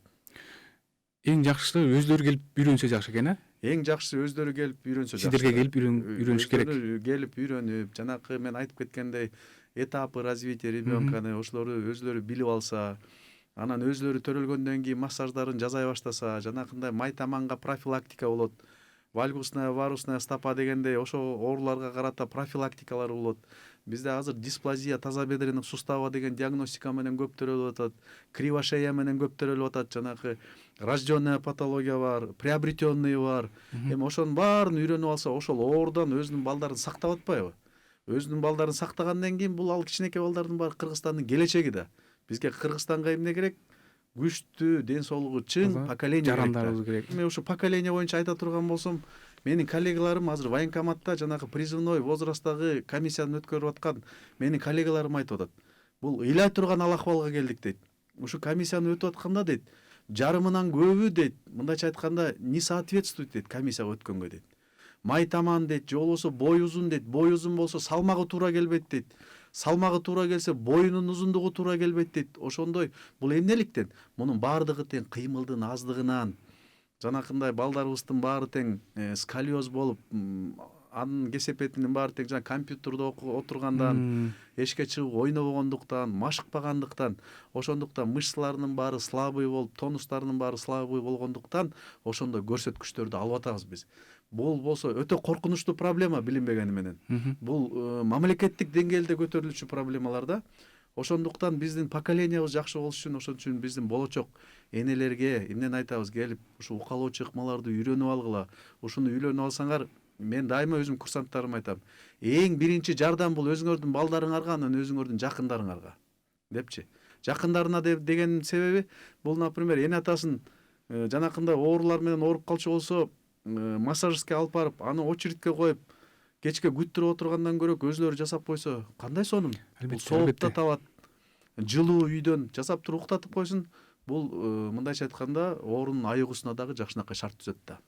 Эң жакшысы өздөрү келип үйрөнсө жакшы экен, Эң жакшысы өздөрү келип үйрөнсө жакшы. Сиздерге келип үйрөнүш керек. Келип үйрөнүп, жанакы мен айтып кеткендей этапы развития ребенканы ошолору өзлөрү билип алса, анан өзлөрү төрөлгөндөн кийин массаждарын жасай баштаса, жанакындай май таманга профилактика болот. Вальгусная, варусная стопа дегендей ошо ооруларга карата профилактикалар болот. Бизде азыр дисплазия тазобедренных сустава деген диагностика менен көп төрөлүп атат, кривошея менен көп төрөлүп атат, жанакы рожденная патология бар, приобретенный бар. Эми ошонун баарын үйрөнүп алса, ошол оорудан өзүнүн балдарын сактап атпайбы? Өзүнүн балдарын сактагандан кийин бул ал кичинекей балдардын баары Кыргызстандын келечеги да. Бизге Кыргызстанга эмне керек? Күчтүү, ден соолугу чың поколение жарандарыбыз керек. Мен ушу поколение боюнча айта турган болсом, менин коллегаларым азыр военкоматта жанакы призывной возрасттагы комиссияны өткөрүп аткан менин коллегаларым айтып атат. Бул ыйлай турган ал акыбалга келдик дейт. Ушу комиссияны өтүп атканда дейт, жарымынан көбү дейт, мындайча айтканда не соответствует дейт комиссияга өткөнгө дейт. Май таман дейт, же болбосо бой узун дейт, бой узун болсо салмагы туура келбейт дейт. Салмагы туура келсе боюнун узундугу туура келбейт дейт. Ошондой бул эмнеликтен? Мунун баардыгы тең кыймылдын аздыгынан, жанакындай балдарыбыздын баары тең сколиоз болуп, анын кесепетинин баары тең жана компьютерде отургандан, эшикке чыгып ойнобогондуктан, машыкпагандыктан, ошондуктан мышцаларынын баары слабый болуп, тонустарынын баары слабый болгондуктан ошондой көрсөткүчтөрдү алып атабыз биз. Бул болсо өтө коркунучтуу проблема билинбегени менен. Бул мамлекеттик деңгээлде көтөрүлүчү проблемалар да. Ошондуктан биздин поколениябыз жакшы болуш үчүн, ошон үчүн биздин болочок энелерге эмнени айтабыз, келип ушу укалоочу ыкмаларды үйрөнүп алгыла. Ушуну үйлөнүп алсаңар, мен дайыма өзүм курсанттарыма айтам. Эң биринчи жардам бул өзүңөрдүн балдарыңарга, анан өзүңөрдүн жакындарыңарга депчи. Жакындарына деген себеби бул, например, эне атасын жанакындай оорулар менен ооруп калчу болсо, массажистке алып барып, аны очередке коюп, кечке күттүрүп отургандан көрө өзлөрү жасап койсо, кандай сонун? Бул соопта табат. Жылуу үйдөн жасап туруп уктатып койсун. Бул мындайча айтканда оорунун айыгуусуна дагы жакшынакай шарт түзөт да.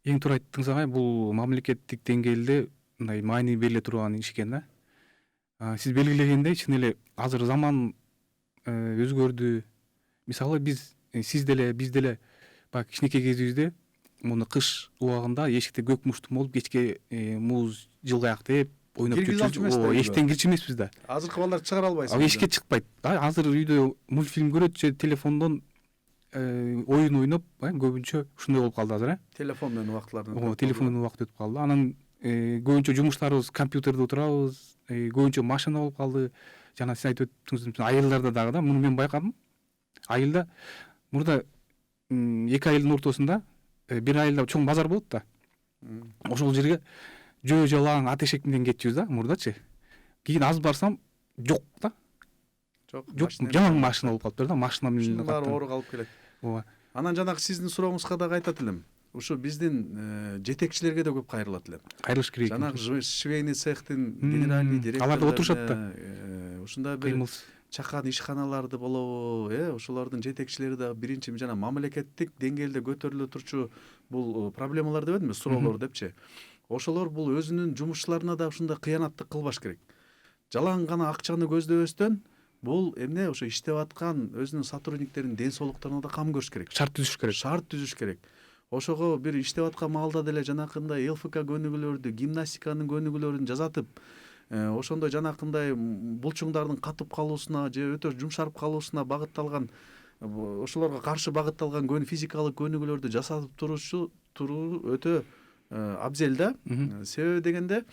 Эң туура айттыңыз агай, бул мамлекеттик деңгээлде мындай маани бериле турган иш экен да. Сиз белгилегендей, чын эле азыр заман өзгөрдү. Мисалы сиз деле, биз деле баягы кичинекей кезибизде муну кыш убагында эшикте көк муштум болуп, кечке муз жылгаяк деп ойноп жүрчүбүз. Эшиктен кирчү эмеспиз да. Азыркы балдар чыгара албайсың. Эшикке чыкпайт. Азыр үйдө мультфильм көрөт же телефондон оюн ойноп, көбүнчө ушундай болуп калды азыр, Телефон менен убактыларды. Телефон менен убакыт өтүп калды. Анан көбүнчө жумуштарыбыз компьютерде отурабыз, көбүнчө машина болуп калды. Жана сиз айтып өттүңүз, айылдарда дагы да, муну мен байкадым. Айылда мурда 2 айылдын ортосунда бир айылда чоң базар болот да. Ошол жерге жөө жалаң ат эшек менен кетчүбүз да, мурдачы. Кийин аз барсам жок да. Жок, жалаң машина болуп калыптыр да, машина менен баары ооруга алып келет. Ооба. Анан жанагы сиздин сурооңузга дагы айтат элем. Ушу биздин жетекчилерге да көп кайрылат элем. Кайрылыш керек. Жанагы швейный цехтин генеральный директору. Алар да отурушат да. Ушундай бир чакан ишканаларды болобу, ошолордун жетекчилери да биринчи жана мамлекеттик деңгээлде көтөрүлө турчу бул проблемалар дебедимби, суроолор депчи. Ошолор бул өзүнүн жумушчуларына да ушундай кыянаттык кылбаш керек. Жалаң гана акчаны көздөбөстөн бул эмне ошо иштеп аткан өзүнүн сотрудниктеринин ден соолуктарына да кам көрүш керек. Шарт түзүш керек. Шарт түзүш керек. ошого бир иштеп аткан маалда деле жанакындай ЛФК көнүгүүлөрдү, гимнастиканын көнүгүүлөрүн жазатып, ошондой жанакындай булчуңдардын катып калуусуна же өтө жумшарып калуусуна багытталган, ошолорго каршы багытталган физикалык көнүгүүлөрдү жасатып туруу өтө абзел да. Себеби дегенде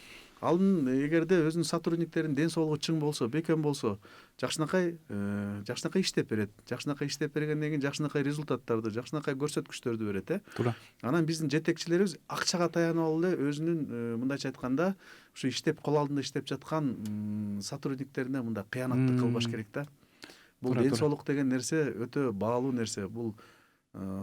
алдын эгерде өзүнүн сотрудниктеринин ден соолугу чың болсо, бекем болсо, жакшынакай иштеп берет. Жакшынакай иштеп бергенден кийин жакшынакай результаттарды, жакшынакай көрсөткүчтөрдү берет. Туура. Анан биздин жетекчилерибиз акчага таянып алып эле өзүнүн мындайча айтканда ушу кол алдында иштеп жаткан сотрудниктерине мындай кыянаттык кылбаш керек да. Бул Туура, ден туура. соолук деген нерсе өтө баалуу нерсе. Бул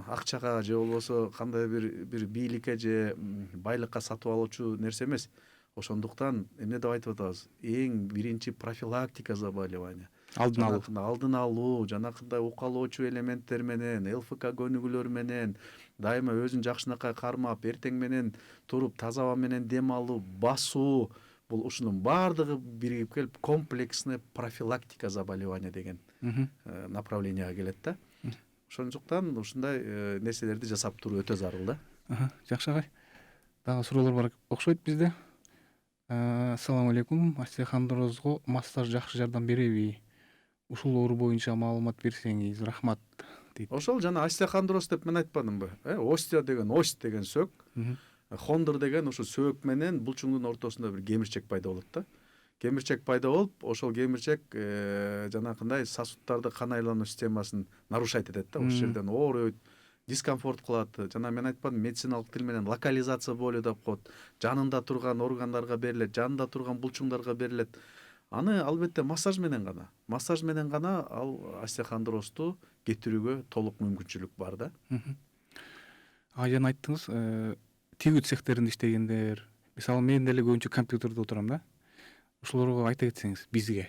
акчага же болбосо кандай бир бийликке же байлыкка сатып алуучу нерсе эмес. Ошондуктан эмне деп айтып атабыз? Эң биринчи профилактика заболевания. Алдын алуу, жанакындай укалоочу элементтер менен, ЛФК көнүгүүлөр менен дайыма өзүн жакшынакай кармап, эртең менен туруп таза аба менен дем алуу, басуу, бул ушунун баардыгы биригип келип комплексный профилактика заболевания деген направленияга келет да. Ошондуктан ушундай нерселерди жасап туруу өтө зарыл да. Жакшы агай. Дагы суроолор бар окшойт бизде. Ассаламу алейкум. Асия Хандырозго массаж жакшы жардам береби? Ушул оору боюнча маалымат берсеңиз, рахмат дейт. Ошол жана остеохондроз деп мен айтпадымбы? Остео деген ост деген сөк, хондр деген ушу сөөк менен булчуңдун ортосунда бир кемирчек пайда болот да. Кемирчек пайда болуп, ошол кемирчек жанакындай сосудтарды кан айлануу системасын нарушать этет да. Ошол жерден ооруйт, дискомфорт кылат. Жана мен айтпадым, медициналык тил менен локализация болуу деп коет. Жанында турган органдарга берилет, жанында турган булчуңдарга берилет. Аны албетте массаж менен гана ал остеохондрозду кетирүүгө толук мүмкүнчүлүк бар да. Жана айттыңыз, тигүү цехтеринде иштегендер, мисалы мен деле көбүнчө компьютерде отурам да. Ошолорго айта кетсеңиз бизге.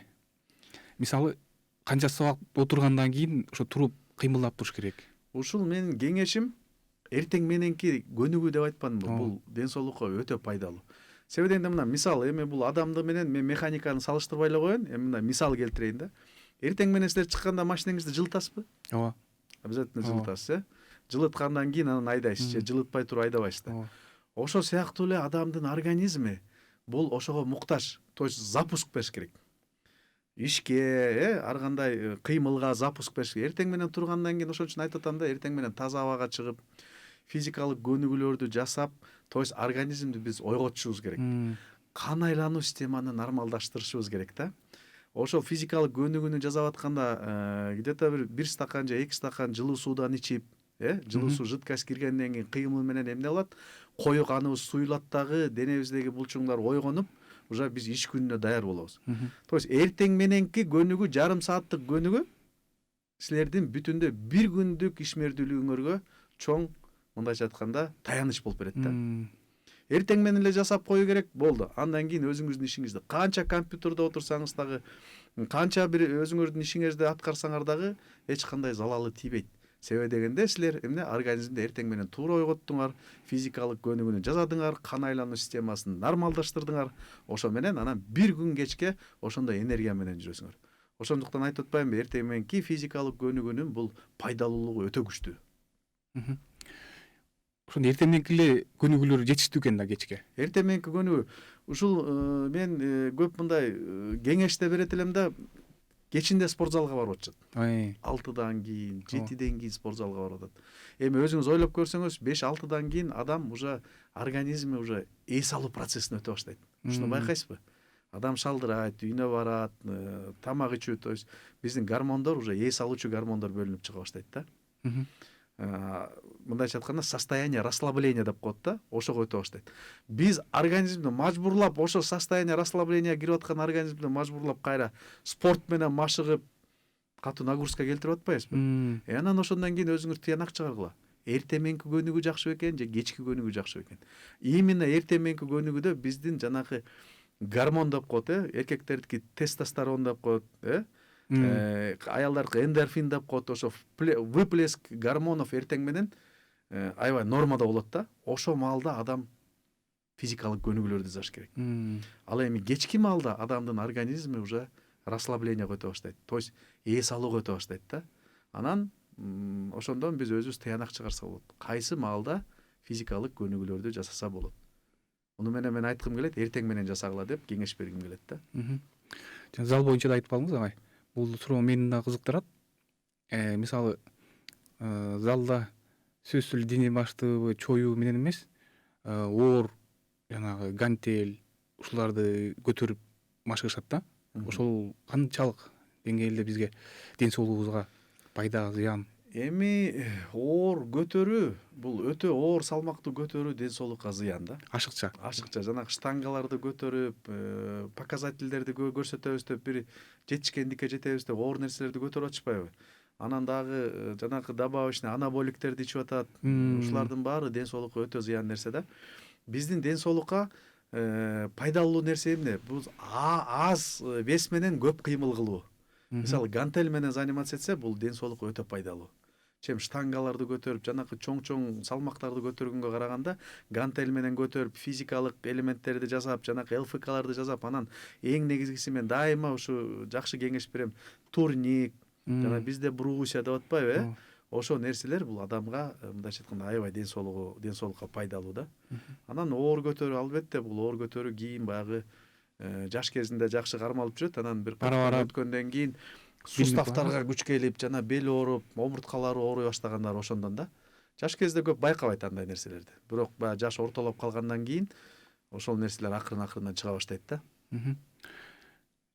Мисалы канча саат отургандан кийин ошо туруп кыймылдап туруш керек. Ушул менин кеңешим эртең мененки көнүгүү деп айтпадымбы? Бул ден соолукка өтө пайдалуу. Себеби дегенде мына мисал, эми бул адамды менен мен механиканы салыштырбай эле коеюн, эми мына мисал келтирейин да. Эртең менен силер чыкканда машинеңизди жылытасызбы? Ооба. Обязательно жылытасыз, Жылыткандан кийин анан айдайсыз, же жылытпай туруп айдабайсыз да. Ошол сыяктуу эле адамдын организми бул ошого муктаж, то есть запуск бериш керек. Ишке, ар кандай кыймылга запуск бериш керек. Эртең менен тургандан кийин ошон үчүн айтып атам да, эртең менен таза абага чыгып, физикалык көнүгүүлөрдү жасап, то есть организмди биз ойготушубуз керек. Кан айлануу системаны нормалдаштырышыбыз керек да. Ошол физикалык көнүгүүнү жасап атканда где-то бир стакан же 2 стакан жылуу суудан ичип, жылуу суу жидкость киргенден кийин кыймыл менен эмне болот? Кою каныбыз суюлат дагы, денебиздеги булчуңдар ойгонуп, уже биз иш күнүнө даяр болобуз. То есть эртең мененки көнүгүү, жарым сааттык көнүгүү силердин бүтүндө бир күндүк ишмердүүлүгүңөргө чоң, мындайча айтканда, таяныч болуп берет да. Эртең менен эле жасап коюу керек, болду. Андан кийин өзүңүздүн ишиңизди канча компьютерде отурсаңыз дагы, канча бир өзүңөрдүн ишиңизди аткарсаңар дагы эч кандай залалы тийбейт. Себеби дегенде силер эмне организмди эртең менен туура ойготтуңар, физикалык көнүгүүнү жасадыңар, кан айлануу системасын нормалдаштырдыңар. Ошо менен анан бир күн кечке ошондой энергия менен жүрөсүңөр. Ошондуктан айтып атпаймынбы, эртең мененки физикалык көнүгүүнүн бул пайдалуулугу өтө күчтүү. Ошондо эртең мененки эле көнүгүүлөр жетиштүү экен да кечке. Эртең мененки көнүгүү ушул мен көп мындай кеңеште берет элем да, кечинде спорт залга барып атышат. 6-дан кийин, 7-ден кийин спорт залга барып атат. Эми өзүңүз ойлоп көрсөңүз, 5-6-дан кийин адам уже организми уже эс алуу процессине өтө баштайт. Ушуну байкайсызбы? Адам шалдырайт, үйүнө барат, тамак ичүү, то есть биздин гормондор уже эс алуучу гормондор бөлүнүп чыга баштайт да. Мындайча айтканда состояние расслабления деп коет да, ошого өтө баштайт. Биз организмди мажбурлап, ошо состояние расслабления кирип аткан организмди мажбурлап кайра спорт менен машыгып катуу нагрузка келтирип атпайбызбы? Анан ошондон кийин өзүңүз тыянак чыгаргыла. Эртең мененки көнүгүү жакшы бекен же кечки көнүгүү жакшы бекен? Именно эртең мененки көнүгүүдө биздин жанагы гормон деп коет, эркектердики тестостерон деп коет, аялдардыкы эндорфин деп коет, ошо выплеск гормонов эртең менен аябай нормада болот да. Ошо маалда адам физикалык көнүгүүлөрдү жасаш керек. Ал эми кечки маалда адамдын организми уже расслаблениеге өтө баштайт. То есть эс алууга өтө баштайт да. Анан ошондон биз өзүбүз тыянак чыгарса болот. Кайсы маалда физикалык көнүгүүлөрдү жасаса болот. Муну менен мен айткым келет, эртең менен жасагыла деп кеңеш бергим келет да. Жана зал боюнча да айтып калдыңыз агай. Бул суроо мени да кызыктырат. Мисалы залда сөзсүз эле дене баштыбы чоюу менен эмес, оор жанагы гантель ушуларды көтөрүп машыгышат да. Ошол канчалык деңгээлде бизге ден соолугубузга пайда, зыян? Эми оор көтөрүү, бул өтө оор салмактуу көтөрүү ден соолукка зыян да. Ашыкча. Жанагы штангаларды көтөрүп, показательдерди көрсөтөбүз деп, бир жетишкендикке жетебиз деп оор нерселерди көтөрүп атышпайбы? Анан дагы жанагы добавочный анаболиктерди ичип атат. Ушулардын баары ден соолукка өтө зыян нерсе да. Биздин ден соолукка пайдалуу нерсе эмне? Бул аз вес менен көп кыймыл кылуу. Мисалы гантель менен заниматься этсе, бул ден соолукка өтө пайдалуу. Чем штангаларды көтөрүп, жанагы чоң салмактарды көтөргөнгө караганда гантель менен көтөрүп, физикалык элементтерди жасап, жанагы ЛФКларды жасап, анан эң негизгиси мен дайыма ушу жакшы кеңеш берем. Турник, жана бизде брусия деп атпайбы, ошол нерселер бул адамга мындайча айтканда аябай ден соолукка пайдалуу да. Анан оор көтөрүү, албетте бул оор көтөрүү кийин баягы жаш кезинде жакшы кармалып жүрөт. Анан бир өткөндөн кийин суставтарга күч келип, жана бел ооруп, омурткалары ооруй баштагандар ошондон да. Жаш кезде көп байкабайт андай нерселерди. Бирок баягы жаш ортолоп калгандан кийин ошол нерселер акырын чыга баштайт да.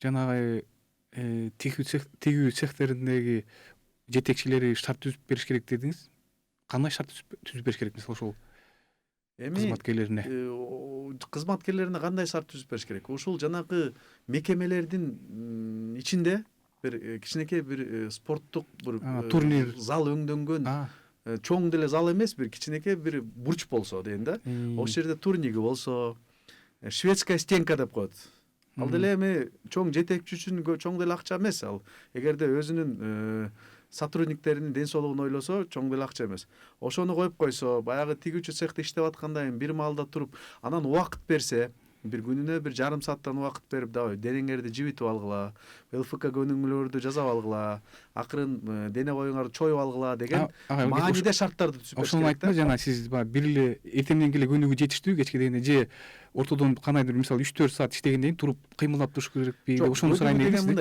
Жанагы тигүү цехтериндеги жетекчилери шарт түзүп бериш керек дедиңиз. Кандай шарт түзүп бериш керек мисалы ошол кызматкерлерине? Кызматкерлерине кандай шарт түзүп бериш керек? Ушул жанагы мекемелердин ичинде бир кичинекей бир спорттук бир турнир зал өңдөнгөн, чоң деле зал эмес, бир кичинекей бир бурч болсо дейм да. Ошол жерде турниги болсо, шведская стенка деп коет. Ал деле эми чоң жетекчи үчүн чоң деле акча эмес ал. Эгерде өзүнүн сотрудниктеринин ден соолугун ойлосо, чоң деле акча эмес. Ошону коюп койсо, баягы тигүүчү цехте иштеп атканда бир маалда туруп, анан убакыт берсе, бир күнүнө бир жарым сааттан убакыт берип, давай денеңерди жибитип алгыла, ЛФК көнүгүүлөрдү жасап алгыла, акырын дене боюңарды чоюп алгыла деген мааниде шарттарды түзүп бериш керек. Ошону айттыңыз, жана сиз бир эле эртең менен эле көнүгүү жетиштүү, кечке дегенде же ортодон кандайдыр мисалы 3-4 саат иштегенден кийин туруп кыймылдап туруш керекпи деп ошону сурайын дегем.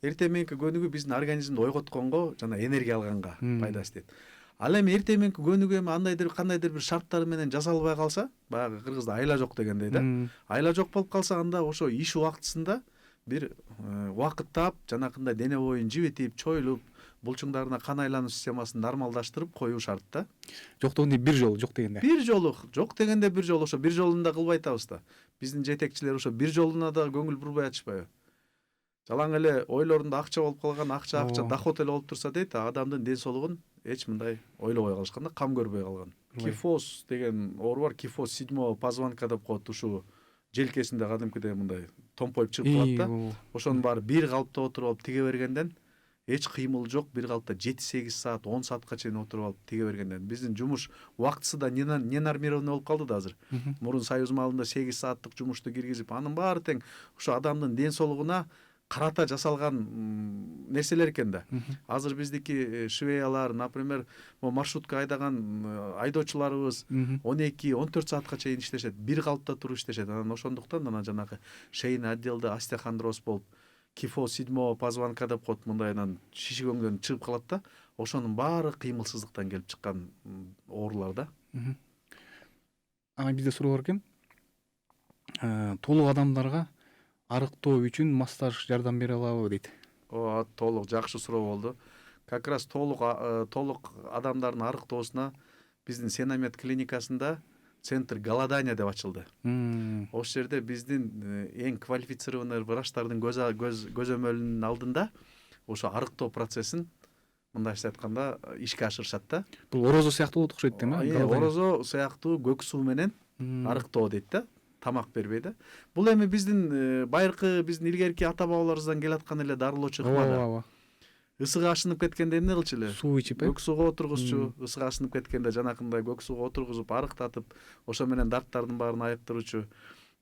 Эртең мененки көнүгүү биздин организмди ойготконго жана энергия алганга пайдасы тиет. Ал эми эртең мененки көнүгүү эми кандайдыр бир шарттар менен жасалбай калса, баягы кыргызда айла жок дегендей да. Айла жок болуп калса, анда ошо иш убактысында бир убакыт таап, жанакындай дене боюн жибитип, чоюлуп, булчуңдарына кан айлануу системасын нормалдаштырып коюу шарт да. Жок дегенде бир жолу, жок дегенде. Бир жолу, жок дегенде бир жолу, ошо бир жолун да кылбай атабыз да. Биздин жетекчилер ошо бир жолуна да көңүл бурбай атышпайбы? Жалаң эле ойлорунда акча болуп калган, акча доход эле болуп турса дейт, адамдын ден соолугун эч мындай ойлобой калышкан да, кам көрбөй калган. Кифоз деген оору бар, кифоз седьмого позвонка деп коет, ушу желкесинде кадимкидей мындай томпоюп чыгып калат да. Ошонун баары бир калыпта отуруп алып тиге бергенден эч кыймыл жок, бир калыпта 7-8 саат, 10 саатка чейин отуруп алып тиге бергенден биздин жумуш убактысы да не нормированный болуп калды да азыр. Мурун союз маалында 8 сааттык жумушту киргизип, анын баары тең ушу адамдын ден соолугуна карата жасалган нерселер экен да. Азыр биздики швеялар, например, маршрутка айдаган айдоочуларыбыз 12-14 саатка чейин иштешет, бир калыпта туруп иштешет. Анан ошондуктан анан жанагы шейный отделде остеохондроз болуп, кифоз седьмого позвонка деп коет, мындайынан шишигөңдөн чыгып калат да. Ошонун баары кыймылсыздыктан келип чыккан оорулар да. Бизде суроо бар экен. Толук адамдарга арыктоо үчүн массаж жардам бере алабы дейт. Толук, жакшы суроо болду. Как раз толук адамдардын арыктоосуна биздин Сенамед клиникасында центр голодания деп ачылды. Ошол жерде биздин эң квалифицированный врачтардын көзөмөлүнүн алдында ошо арыктоо процессин мындайча айтканда ишке ашырышат да. Бул орозо сыяктуу болот окшойт дейм, орозо сыяктуу көк суу менен арыктоо дейт да. Тамак бербей да. Бул эми биздин байыркы биздин илгерки ата бабаларыбыздан келаткан эле дарылоочу ыкма да. Ысык ашынып кеткенде эмне кылчу эле? Суу ичип, көк суга отургузчу, ысык ашынып кеткенде жанакындай көк суга отургузуп, арыктатып, ошо менен дарттардын баарын айыктырчу.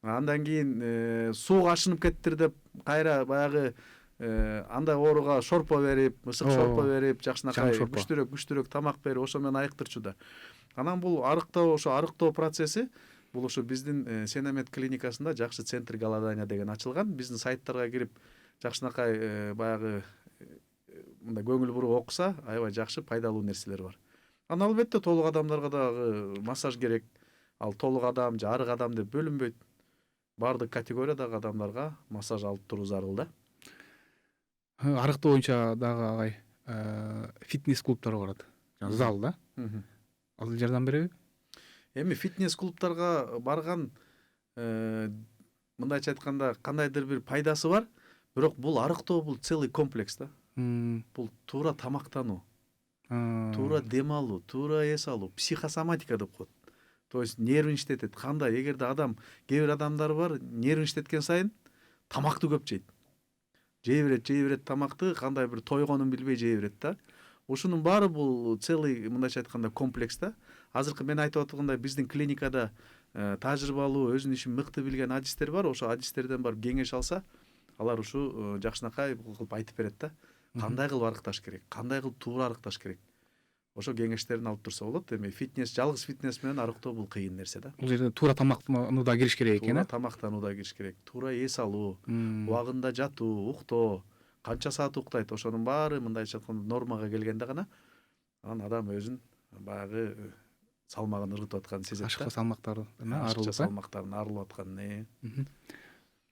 Андан кийин сууга ашынып кеттир деп кайра баягы андай ооруга шорпо берип, ысык шорпо берип, жакшынакай жаңы шорпо. күчтүүрөөк тамак берип, ошо менен айыктырчу да. Анан бул арыктоо процесси бул ушу биздин Сенемет клиникасында жакшы центр голодания деген ачылган. Биздин сайттарга кирип жакшынакай баягы мындай көңүл буруп окуса, аябай жакшы пайдалуу нерселер бар. Анан албетте толук адамдарга дагы массаж керек. Ал толук адам же арык адам деп бөлүнбөйт. Бардык категориядагы адамдарга массаж алып туруу зарыл да. Арыктоо боюнча дагы агай фитнес клубтар барат. Зал да. Ал жардам береби? Эми фитнес клубтарга барган мындайча айтканда кандайдыр бир пайдасы бар, бирок бул арыктоо бул целый комплекс да. Бул туура тамактануу, туура дем алуу, туура эс алуу, психосоматика деп коет. То есть нервин иштетет. Кандай, эгерде адам, кээ бир адамдар бар, нервин иштеткен сайын тамакты көп жейт. Жей берет тамакты, кандай бир тойгонун билбей жей берет да. Ушунун баары бул целый мындайча айтканда комплекс да. Азыркы мен айтып аткандай биздин клиникада тажрыйбалуу, өзүнүн ишин мыкты билген адистер бар. Ошо адистерден барып кеңеш алса, алар ушу жакшынакай кылып айтып берет да. Кандай кылып арыкташ керек, кандай кылып туура арыкташ керек. Ошо кеңештерин алып турса болот. Эми жалгыз фитнес менен арыктоо бул кыйын нерсе да. Бул жерде туура тамактанууда кириш керек экен. Туура тамактанууда кириш керек. Туура эс алуу, убагында жатуу, уктоо, канча саат уктайт, ошонун баары мындайча айтканда нормага келгенде гана анан адам өзүн баягы салмагын ыргытып атканын сезет да. Ашыкча салмактардан Ашыкча салмактардан арылып атканын.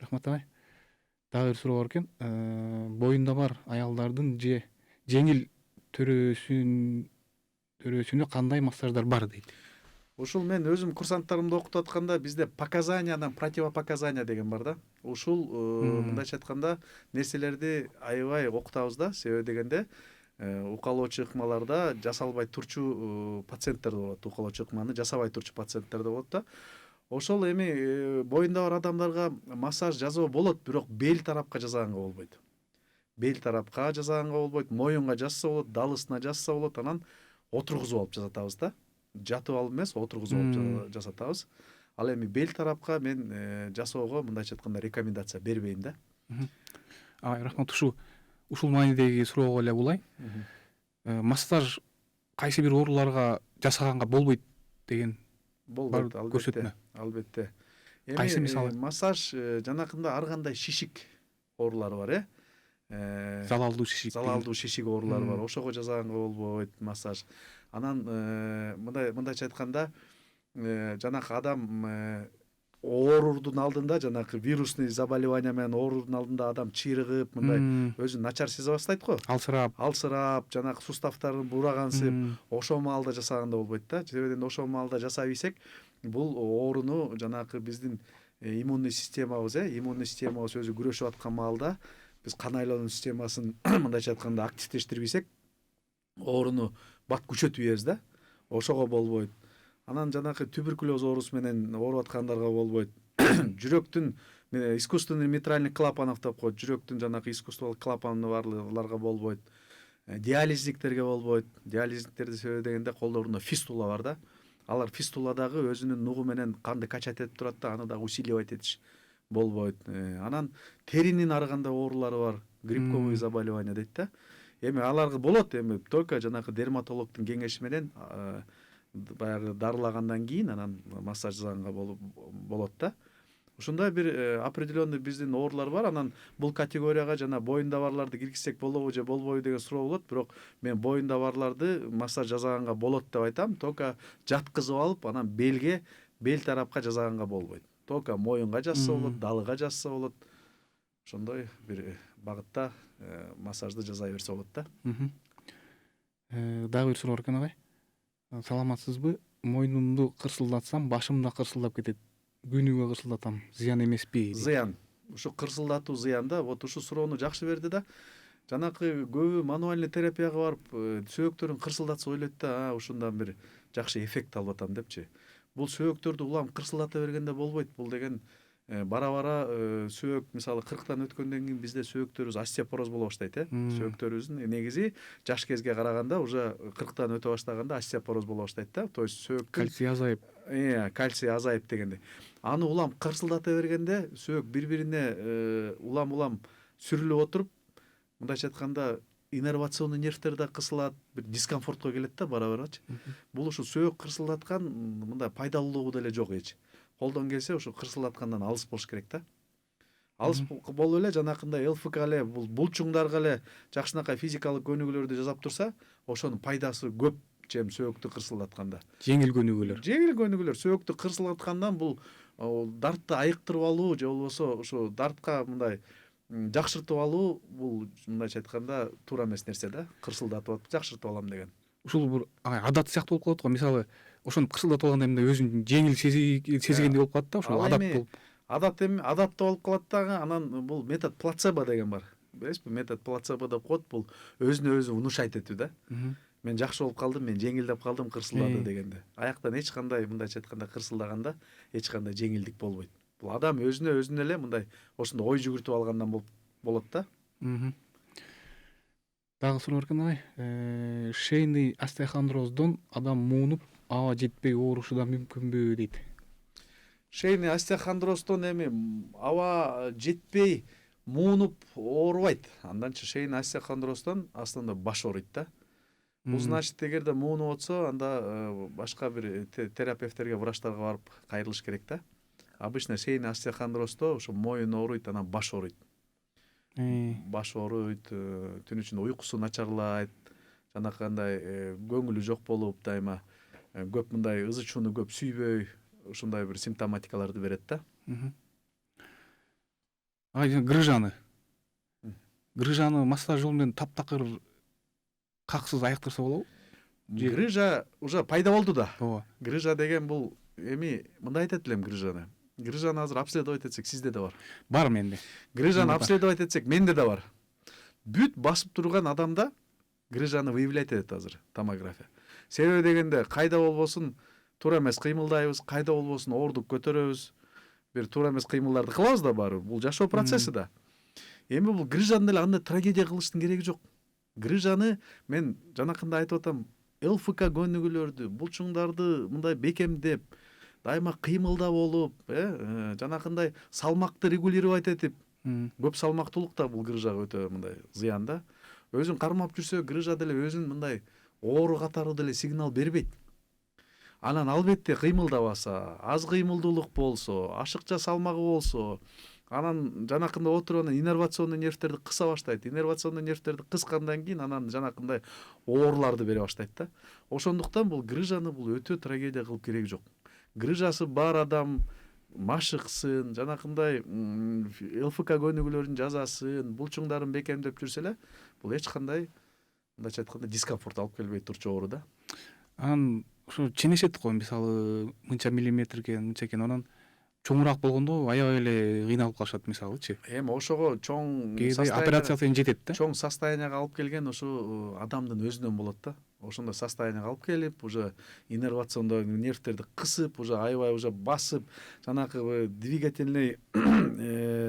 Рахмат агай. Дагы бир суроо бар экен. Боюнда бар аялдардын же жеңил төрөөсүнө кандай массаждар бар дейт. Ушул мен өзүм курсанттарымды окутуп атканда бизде показаниядан противопоказания деген бар да. Ушул мындайча айтканда нерселерди аябай окутабыз да. Себеби дегенде укалоочу ыкмаларда жасалбай турчу пациенттер да болот. Укалоочу ыкманы жасабай турчу пациенттер да болот да. Ошол эми боюнда бар адамдарга массаж жасоо болот, бирок бел тарапка жасаганга болбойт. Бел тарапка жасаганга болбойт, моюнга жасаса болот, далысына жасаса болот, анан отургузуп алып жасатабыз да. Жатып алып эмес, отургузуп алып жасатабыз. Ал эми бел тарапка мен жасоого мындайча айтканда рекомендация бербейм да. Рахмат, ушул маанидеги суроого эле улай. Массаж кайсы бир ооруларга жасаганга болбойт деген болбойт, көрсөтмө. Албетте. Кайсы мисалы? Массаж жанакында ар кандай шишик оорулары бар, Залалдуу шишик оорулары бар. Ошого жасаганга болбойт массаж. Анан мындайча айтканда жанакы адам оорурдун алдында, жанакы вирусный заболевание менен оорурдун алдында адам чыйрыгып, мындай өзүн начар сезе баштайт го. Алсырап, жанакы суставтарын бурагансып, ошол маалда жасаганда болбойт да. Себеби ошол маалда жасап ийсек, бул ооруну жанакы биздин иммунный системабыз өзү күрөшүп аткан маалда биз кан айлануу системасын мындайча айтканда активдештирбесек, ооруну бат күчөтүп ийебиз да. Ошого болбойт. Анан жанакы туберкулез оорусу менен ооруп аткандарга болбойт. Жүрөктүн искусственный митральный клапанов деп коет. Жүрөктүн жанакы искусстволук клапаны барларга болбойт. Диализниктерге болбойт. Диализниктерди себеби дегенде колдорунда фистула бар да. Алар фистуладагы өзүнүн нугу менен канды качать этип турат да, аны дагы усиливать этиш болбойт. Анан теринин арыгандай оорулары бар. Грибковые заболевания дейт да. Эми аларга болот, эми только жанакы дерматологдун кеңеши менен баягы дарылагандан кийин анан массаж жасаганга болот да. Ушундай бир определенный биздин оорулар бар. Анан бул категорияга жана боюнда барларды киргизсек болобу же болбойбу деген суроо болот. Бирок мен боюнда барларды массаж жасаганга болот деп айтам. Только жаткызып алып, анан бел тарапка жасаганга болбойт. Только моюнга жасса болот, далыга жасса болот. Ошондой бир багытта массажды жасай берсе болот да. Дагы бир суроо бар экен агай. Саламатсызбы? Мойнумду кырсылдатсам, башым да кырсылдап кетет. Күнүгө кырсылдатам. Зыян эмеспи? Зыян. Ушу кырсылдатуу зыян да. Вот ушу суроону жакшы берди да. Жанакы көбү мануальный терапияга барып, сөөктөрүн кырсылдатса ойлойт да, ушундан бир жакшы эффект алып атам депчи. Бул сөөктөрдү улам кырсылдата бергенде болбойт. Бул деген бара сөөк мисалы 40тан өткөндөн кийин бизде сөөктөрүбүз остеопороз боло баштайт, сөөктөрүбүздүн негизи жаш кезге караганда уже 40тан өтө баштаганда остеопороз боло баштайт да. То есть сөөк кальций азайып. Кальций азайып дегенде. Аны улам кырсылдата бергенде сөөк бири-бирине улам сүрүлүп отуруп, мындайча айтканда иннервационный нервтер да кысылат, бир дискомфортко келет да бара барачы. Бул ушу сөөк кырсылдаткан мындай пайдалуулугу деле жок эч. Колдон келсе ушу кырсылдаткандан алыс болуш керек да. Алыс болуп эле жанакындай ЛФК эле бул булчуңдарга эле жакшынакай физикалык көнүгүүлөрдү жасап турса, ошонун пайдасы көп чем сөөктү кырсылдатканда. Жеңил көнүгүүлөр. Жеңил көнүгүүлөр сөөктү кырсылдаткандан бул дартты айыктырып алуу же болбосо ушу дартка мындай жакшыртып алуу бул мындайча айтканда туура эмес нерсе да. Кырсылдатып атып жакшыртып алам деген. Ушул бир адат сыяктуу болуп калат го. Мисалы ошону кырсылдатып алганда мындай өзүн жеңил сезгендей болуп калат да, ошол адат болуп. Адатта болуп калат дагы. Анан бул метод плацебо деген бар. Билесизби? Метод плацебо деп коет. Бул өзүнө өзү внушать этүү да. Мен жакшы болуп калдым, мен жеңилдеп калдым кырсылдады дегенде. Аяктан эч кандай мындайча айтканда кырсылдаганда эч кандай жеңилдик болбойт. Бул адам өзүнө эле мындай ошондой ой жүгүртүп алгандан болот да. Дагы суроо бар экен агай. Шейный остеохондроздон адам муунуп аба жетпей оорушу да мүмкүнбү дейт. Шейный остеохондроздон эми аба жетпей муунуп оорубайт. Анданчы шейный остеохондроздон аслында баш ооруйт да. Бул значит эгерде муунуп атса, анда башка бир терапевттерге, врачтарга барып кайрылыш керек да. Обычно шейный остеохондроздо ошо моюн ооруйт, анан баш ооруйт. Баш ооруйт, түн ичинде уйкусу начарлайт, жанакындай көңүлү жок болуп, дайыма көп мындай ызы чууну көп сүйбөй, ушундай бир симптоматикаларды берет да. Грыжаны массаж жолу менен таптакыр каксыз айыктырса болобу? Грыжа уже пайда болду да. Ооба. Грыжа деген бул эми мындай айтат элем грыжаны. Грыжаны азыр обследовать этсек сизде да бар. Бар менде. Грыжаны обследовать этсек менде да бар. Бүт басып турган адамда грыжаны выявлять этет азыр томография. Себеби дегенде кайда болбосун туура эмес кыймылдайбыз, кайда болбосун оордук көтөрөбүз, бир туура эмес кыймылдарды кылабыз да баары. Бул жашоо процесси да. Эми бул грыжаны деле андай трагедия кылыштын кереги жок. Грыжаны мен жанакында айтып атам, ЛФК көнүгүүлөрдү, булчуңдарды мындай бекемдеп, дайыма кыймылда болуп, жанакындай салмакты регулировать этип, көп салмактуулукта бул грыжага өтө мындай зыян да. Өзүн кармап жүрсө, грыжа деле өзүн мындай оору катары деле сигнал бербейт. Анан албетте кыймылдабаса, аз кыймылдуулук болсо, ашыкча салмагы болсо, анан жанакында отуруп анан иннервационный нервтерди кыса баштайт. Иннервационный нервтерди кыскандан кийин анан жанакындай ооруларды бере баштайт да. Ошондуктан бул грыжаны бул өтө трагедия кылып кереги жок. Грыжасы бар адам машыксын, жанакындай ЛФК көнүгүүлөрүн жазасын, булчуңдарын бекемдеп жүрсө эле, бул эч кандай мындайча айтканда дискомфорт алып келбей турчу оору да. Анан ошо ченешет го, мисалы мынча миллиметр экен, мынча экен, анан чоңураак болгондо аябай эле кыйналып калышат мисалычы. Эми ошого чоң операция менен жетет да. Чоң состоянияга алып келген ошо адамдын өзүнөн болот да. Ошондой состоянияга алып келип, уже иннервациондуу нервтерди кысып, уже аябай уже басып, жанакы двигательный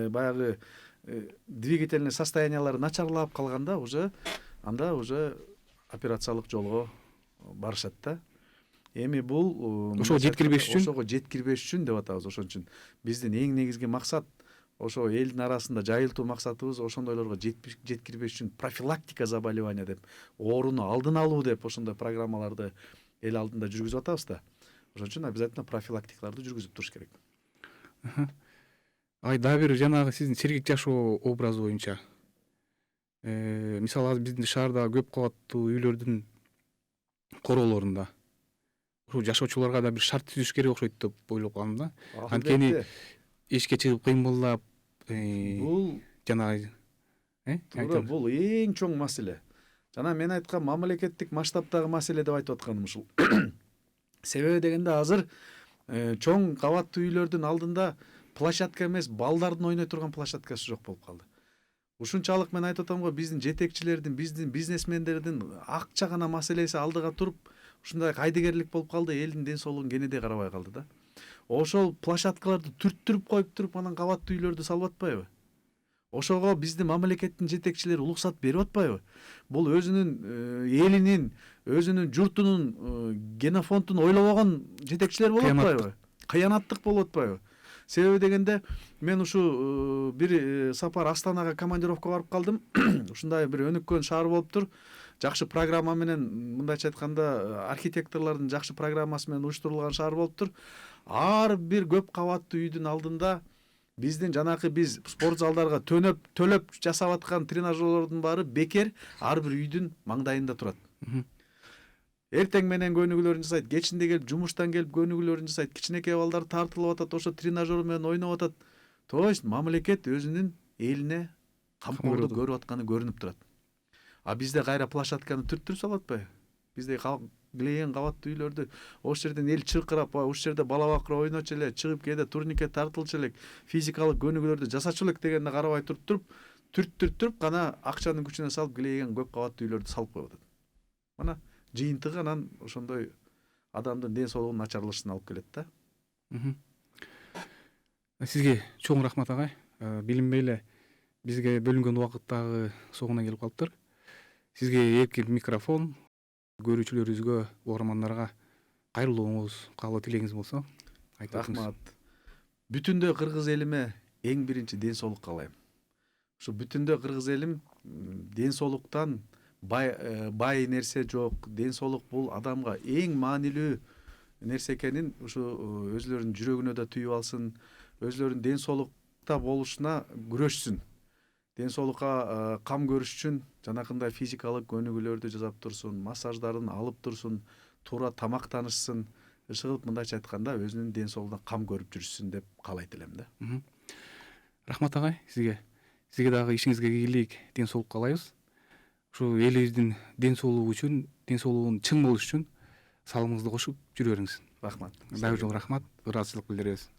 баягы двигательный состояниялары начарлап калганда уже анда уже операциялык жолго барышат да. Эми бул ошого жеткирбеш үчүн деп атабыз. Ошон үчүн биздин эң негизги максат ошо элдин арасында жайылтуу максатыбыз ошондойлорго жеткирбеш үчүн профилактика заболевания деп, ооруну алдын алуу деп ошондой программаларды эл алдында жүргүзүп атабыз да. Ошон үчүн обязательно профилактикаларды жүргүзүп туруш керек. Дагы бир жанагы сиздин сергек жашоо образы боюнча. Мисалы азыр биздин шаарда көп кабаттуу үйлөрдүн короолорунда ушул жашоочуларга да бир шарт түзүш керек окшойт деп ойлоп калдым да. Анткени эшикке чыгып кыймылдап, бул жанагы туура бул эң чоң маселе. Жана мен айткан мамлекеттик масштабтагы маселе деп айтып атканым ушул. Себеби дегенде азыр чоң кабаттуу үйлөрдүн алдында площадка эмес, балдардын ойной турган площадкасы жок болуп калды. Ушунчалык мен айтып атам го, биздин жетекчилердин, биздин бизнесмендердин акча гана маселеси алдыга туруп, ушундай кайдыгерлик болуп калды, элдин ден соолугун кенедей карабай калды да. Ошол площадкаларды түрттүрүп коюп туруп, анан кабаттуу үйлөрдү салып атпайбы? Ошого биздин мамлекеттин жетекчилери уруксат берип атпайбы? Бул өзүнүн элинин, өзүнүн журтунун генофондун ойлобогон жетекчилер болуп атпайбы? Кыянаттык болуп атпайбы? Себеби дегенде мен ушу бир сапар Астанага командировкага барып калдым. Ушундай бир өнүккөн шаар болуптур. Жакшы программа менен, мындайча айтканда, архитекторлордун жакшы программасы менен уюштурулган шаар болуптур. Ар бир көп кабаттуу үйдүн алдында биздин жанакы биз спорт залдарга төлөп жасап аткан тренажерлордун баары бекер ар бир үйдүн маңдайында турат. Эртең менен көнүгүүлөрүн жасайт, кечинде келип жумуштан келип көнүгүүлөрүн жасайт, кичинекей балдар тартылып атат, ошо тренажер менен ойноп атат. То есть мамлекет өзүнүн элине камкордук көрүп атканы көрүнүп турат. А бизде кайра площадканы түрттүрүп салып атпайбы? Бизде килейген кабаттуу үйлөрдү ошол жерден эл чыркырап, ошол жерде бала бакыра ойночу эле, чыгып кээде турникке тартылчу элек, физикалык көнүгүүлөрдү жасачу элек дегенде карабай түрттүрүп гана акчанын күчүнө салып килейген көп кабаттуу үйлөрдү салып коюп атат. Мына жыйынтыгы анан ошондой адамдын ден соолугунун начарлашына алып келет да. Сизге чоң рахмат агай. Билинбей эле бизге бөлүнгөн убакыт дагы соңуна келип калыптыр. Сизге эркин микрофон, көрүүчүлөрүбүзгө, угармандарга кайрылууңуз, каалоо тилегиңиз болсо айтып өтүңүз. Рахмат. Бүтүндө кыргыз элиме эң биринчи ден соолук каалайм. Ушу бүтүндө кыргыз элим ден соолуктан бай нерсе жок. Ден соолук бул адамга эң маанилүү нерсе экенин ушу өзлөрүнүн жүрөгүнө да түйүп алсын, өзлөрүнүн ден соолукта болушуна күрөшсүн. Ден соолукка кам көрүш үчүн жанакындай физикалык көнүгүүлөрдү жасап турсун, массаждарын алып турсун, туура тамактанышсын, ышыгып мындайча айтканда өзүнүн ден соолугуна кам көрүп жүрүшсүн деп каалайт элем да. Рахмат агай сизге. Сизге дагы ишиңизге ийгилик, ден соолук каалайбыз. Ушу элибиздин ден соолугу үчүн, ден соолугунун чың болуш үчүн салымыңызды кошуп жүрө бериңиз. Рахмат. Дагы жолу рахмат, ыраазычылык билдиребиз.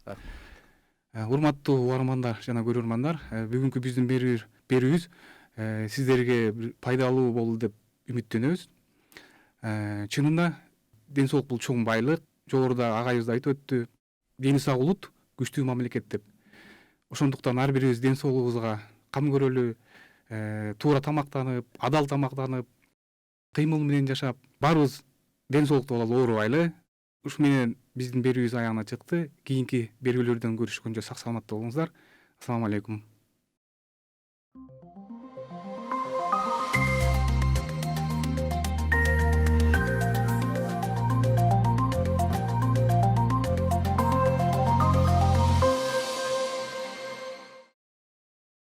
Урматтуу угармандар жана көрөрмандар, бүгүнкү биздин берүүбүз сиздерге пайдалуу болду деп үмүттөнөбүз. Чынында ден соолук бул чоң байлык. Жогоруда агайыбыз да айтып өттү. Дени сак улут күчтүү мамлекет деп. Ошондуктан ар бирибиз ден соолугубузга кам көрөлү, туура тамактанып, адал тамактанып, кыймыл менен жашап, баарыбыз ден соолуктуу бололу, оорубайлы. Ушу менен биздин берүүбүз аягына чыкты. Кийинки берүүлөрдөн көрүшкөнчө сак саламатта болуңуздар. Ассаламу алейкум.